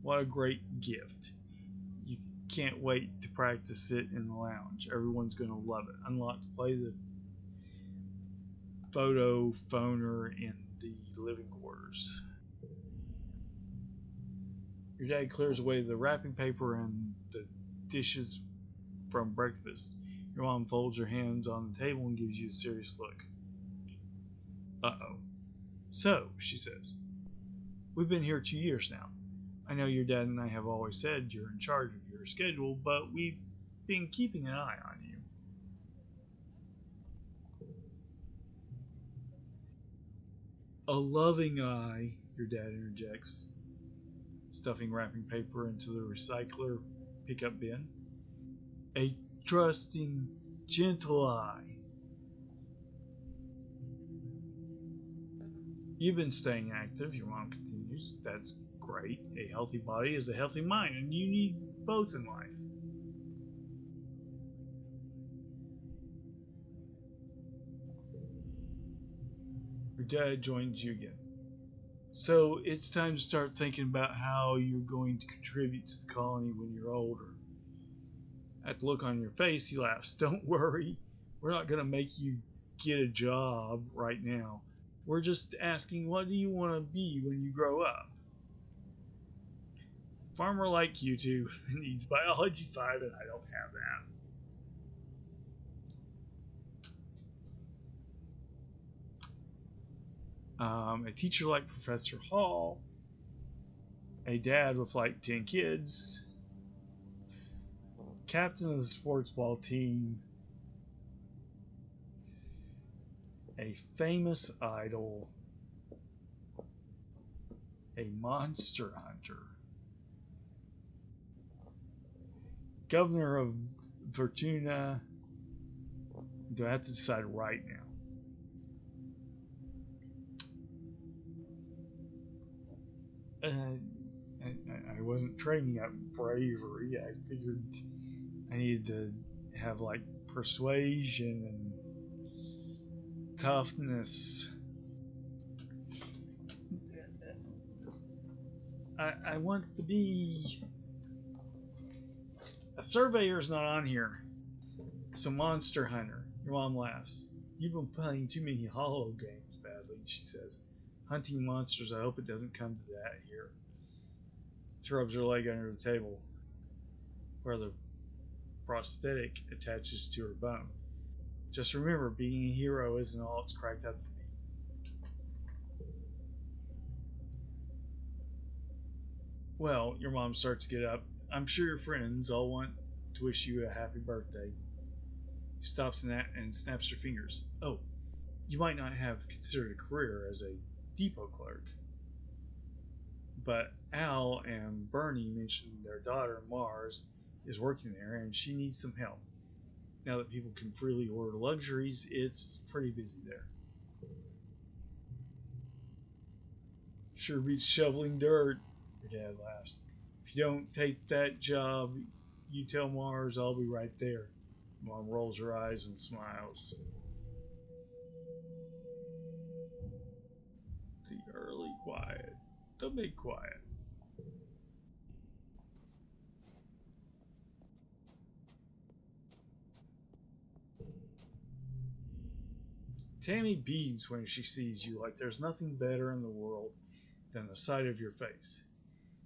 What a great gift. Can't wait to practice it in the lounge. Everyone's going to love it. Unlock to play the photo phoner in the living quarters. Your dad clears away the wrapping paper and the dishes from breakfast. Your mom folds her hands on the table and gives you a serious look. Uh-oh. So, she says, we've been here 2 years now. I know your dad and I have always said you're in charge of your schedule, but we've been keeping an eye on you. A loving eye, your dad interjects, stuffing wrapping paper into the recycler pickup bin. A trusting, gentle eye. You've been staying active, your mom continues. That's great. A healthy body is a healthy mind, and you need both in life. Your dad joins you again. So it's time to start thinking about how you're going to contribute to the colony when you're older. At the look on your face, he laughs. Don't worry, we're not going to make you get a job right now. We're just asking, what do you want to be when you grow up? Farmer like you two needs biology 5, and I don't have that. A teacher like Professor Hall, a dad with like 10 kids, captain of the sports ball team, a famous idol, a monster hunter, governor of Fortuna. Do I have to decide right now? I wasn't training up bravery. I figured I needed to have like persuasion and toughness. I want to be a surveyor's not on here. So monster hunter. Your mom laughs. You've been playing too many hollow games badly, she says. Hunting monsters, I hope it doesn't come to that here. She rubs her leg under the table where the prosthetic attaches to her bone. Just remember, being a hero isn't all it's cracked up to be. Well, your mom starts to get up. I'm sure your friends all want to wish you a happy birthday. She stops and snaps her fingers. Oh, you might not have considered a career as a depot clerk. But Al and Bernie mentioned their daughter, Mars, is working there and she needs some help. Now that people can freely order luxuries, it's pretty busy there. Sure beats shoveling dirt, your dad laughs. If you don't take that job, you tell Mars I'll be right there. Mom rolls her eyes and smiles. The early quiet, the big quiet. Tammy beads when she sees you like there's nothing better in the world than the sight of your face.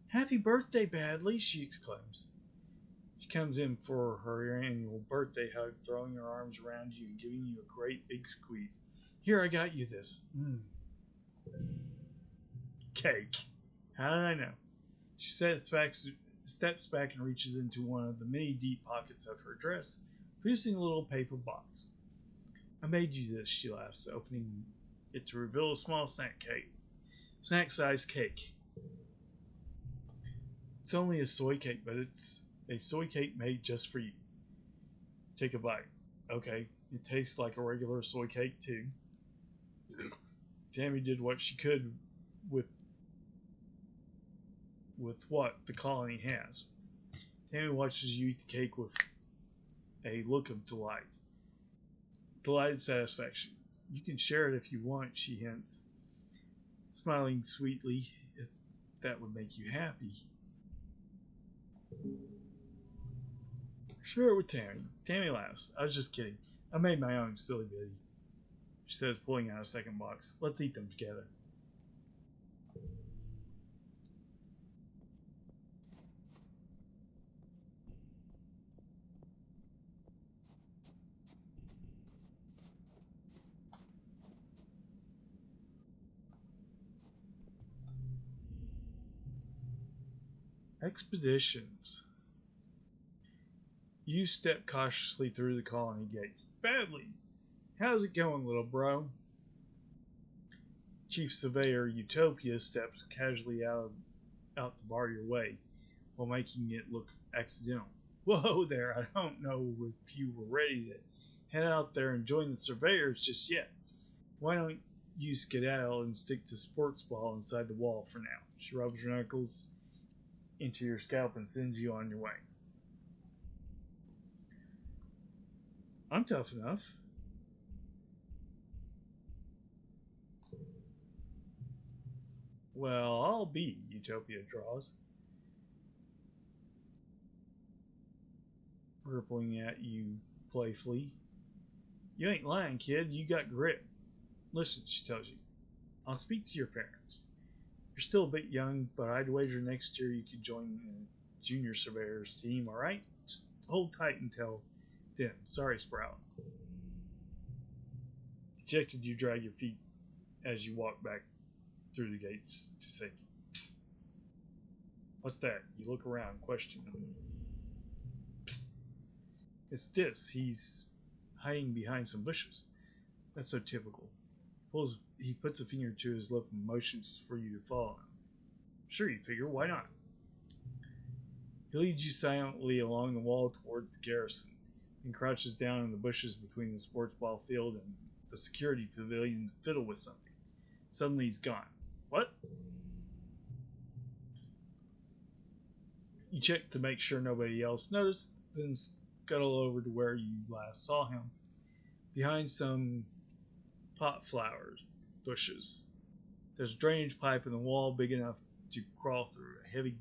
Happy birthday, Badly, she exclaims. She comes in for her annual birthday hug, throwing her arms around you and giving you a great big squeeze. Here, I got you this. Cake. How did I know? She steps back and reaches into one of the many deep pockets of her dress, producing a little paper box. I made you this, she laughs, opening it to reveal a small snack-sized cake. It's only a soy cake, but it's a soy cake made just for you. Take a bite. Okay, it tastes like a regular soy cake too. Tammy did what she could with what the colony has. Tammy watches you eat the cake with a look of delighted satisfaction. You can share it if you want, she hints, smiling sweetly, if that would make you happy. Share it with Tammy. Tammy laughs. I was just kidding. I made my own, silly bitty. She says, pulling out a second box. Let's eat them together. Expeditions. You step cautiously through the colony gates. Badly. How's it going, little bro? Chief Surveyor Utopia steps casually out to bar your way while making it look accidental. Whoa there, I don't know if you were ready to head out there and join the surveyors just yet. Why don't you skedaddle and stick the sports ball inside the wall for now? She rubs her knuckles into your scalp and sends you on your way. I'm tough enough. Well, I'll be, Utopia draws, rippling at you playfully. You ain't lying, kid. You got grit. Listen, she tells you. I'll speak to your parents. You're still a bit young, but I'd wager next year you could join the junior surveyors team, alright? Just hold tight until then. Sorry, Sprout. Dejected, you drag your feet as you walk back through the gates to safety. Psst. What's that? You look around, questioning. Psst. It's Dis. He's hiding behind some bushes. That's so typical. He puts a finger to his lip and motions for you to follow him. Sure, you figure, why not? He leads you silently along the wall towards the garrison, and crouches down in the bushes between the sports ball field and the security pavilion to fiddle with something. Suddenly he's gone. What? You check to make sure nobody else noticed, then scuttle over to where you last saw him, behind some pot flowers bushes. There's a drainage pipe in the wall big enough to crawl through. A heavy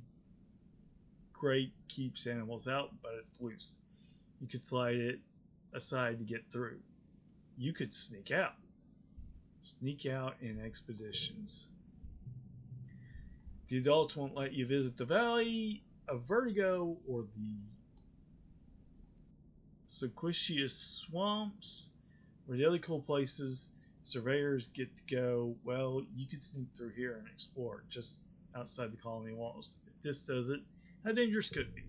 grate keeps animals out, but it's loose. You could slide it aside to get through. You could sneak out. Sneak out in expeditions. The adults won't let you visit the Valley of Vertigo or the Sequicious Swamps or the other cool places surveyors get to go. Well, you could sneak through here and explore just outside the colony walls. If this does it, how dangerous could it be?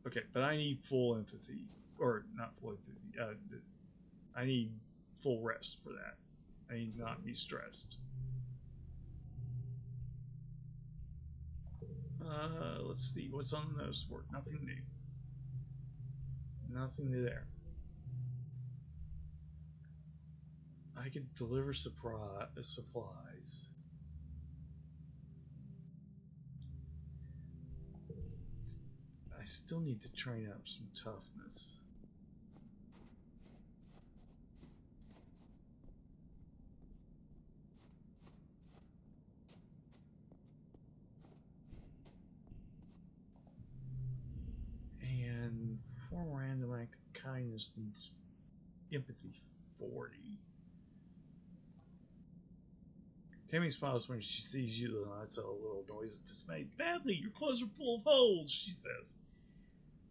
Okay, but I need full empathy. Or not full empathy. I need full rest for that. I need not be stressed. Let's see. What's on the notice board? Nothing new. Nothing new there. I could deliver supplies. I still need to train up some toughness. And perform a random act of kindness needs empathy 40. Tammy smiles when she sees you, though that's a little noise of dismay. Badly, your clothes are full of holes, she says.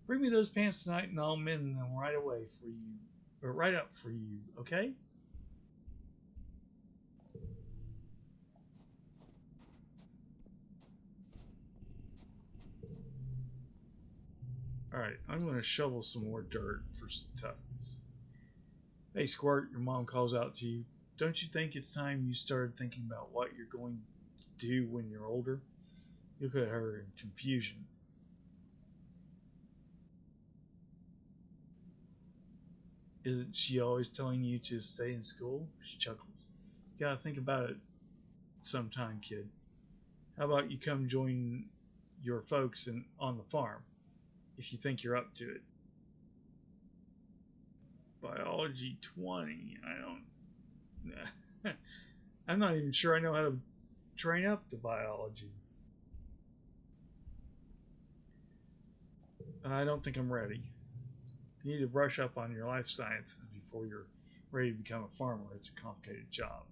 Bring me those pants tonight and I'll mend them right away for you. Or right up for you, okay? Alright, I'm going to shovel some more dirt for some toughness. Hey, Squirt, your mom calls out to you. Don't you think it's time you started thinking about what you're going to do when you're older? You look at her in confusion. Isn't she always telling you to stay in school? She chuckles. You gotta think about it sometime, kid. How about you come join your folks on the farm, if you think you're up to it? Biology 20. I don't... I'm not even sure I know how to train up to biology. I don't think I'm ready. You need to brush up on your life sciences before you're ready to become a farmer. It's a complicated job.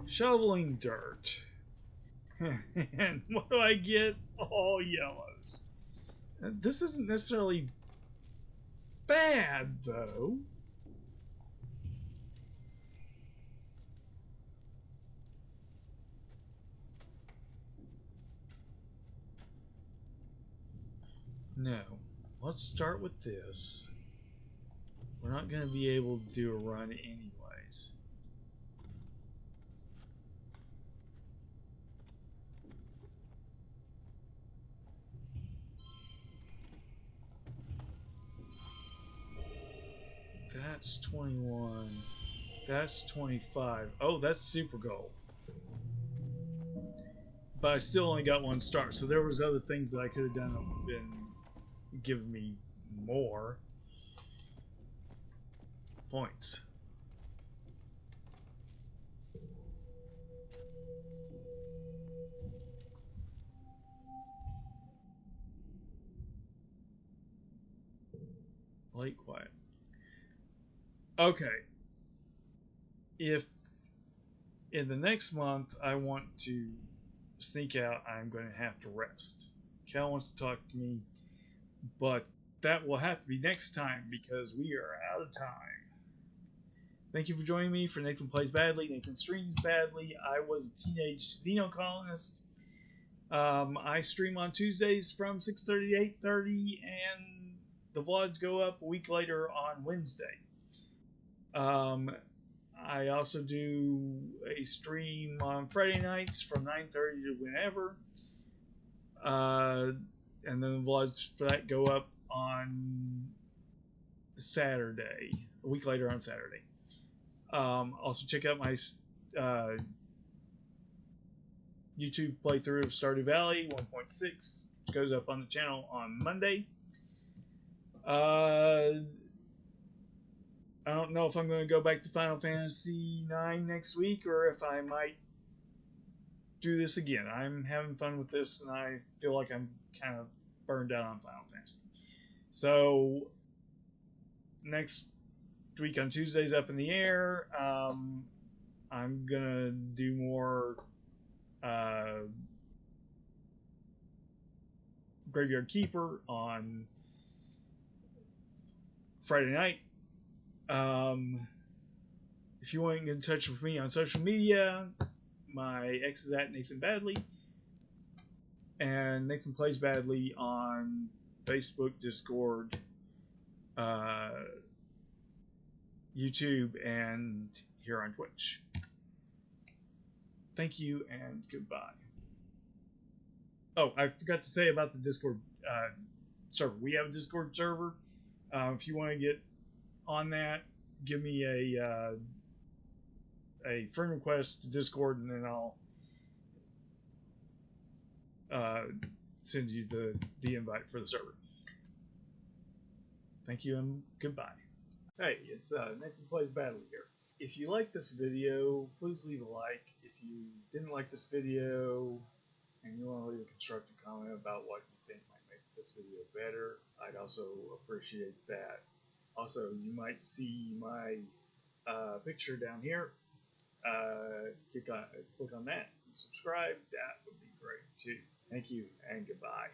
Shoveling dirt. And what do I get? All yellows. This isn't necessarily bad, though. No. Let's start with this. We're not going to be able to do a run anyways. That's 21. That's 25. Oh, that's super goal. But I still only got one star, so there was other things that I could have done that would have been giving me more points. Late quiet. Okay. If in the next month I want to sneak out, I'm going to have to rest. Cal wants to talk to me, but that will have to be next time because we are out of time. Thank you for joining me for Nathan Plays Badly. Nathan streams badly. I was a teenage Exocolonist. I stream on Tuesdays from 6:30 to 8:30, and the vlogs go up a week later on Wednesday. I also do a stream on Friday nights from 9:30 to whenever. And then the vlogs for that go up on Saturday, a week later on Saturday. Also check out my YouTube playthrough of Stardew Valley 1.6. Goes up on the channel on Monday. I don't know if I'm going to go back to Final Fantasy IX next week or if I might do this again. I'm having fun with this, and I feel like I'm kind of burned out on Final Fantasy. So next week on Tuesday's up in the air. I'm gonna do more Graveyard Keeper on Friday night. If you want to get in touch with me on social media, my ex is at Nathanbadly, and Nathan Plays Badly on Facebook, Discord, YouTube, and here on Twitch. Thank you and goodbye. Oh, I forgot to say about the Discord server. We have a Discord server. If you want to get on that, give me a friend request to Discord, and then I'll send you the invite for the server. Thank you and goodbye. Hey, it's Nathan Plays Badly here. If you like this video, please leave a like. If you didn't like this video and you want to leave a constructive comment about what you think might make this video better, I'd also appreciate that. Also, you might see my picture down here. Click on that and subscribe. That would be great too. Thank you and goodbye.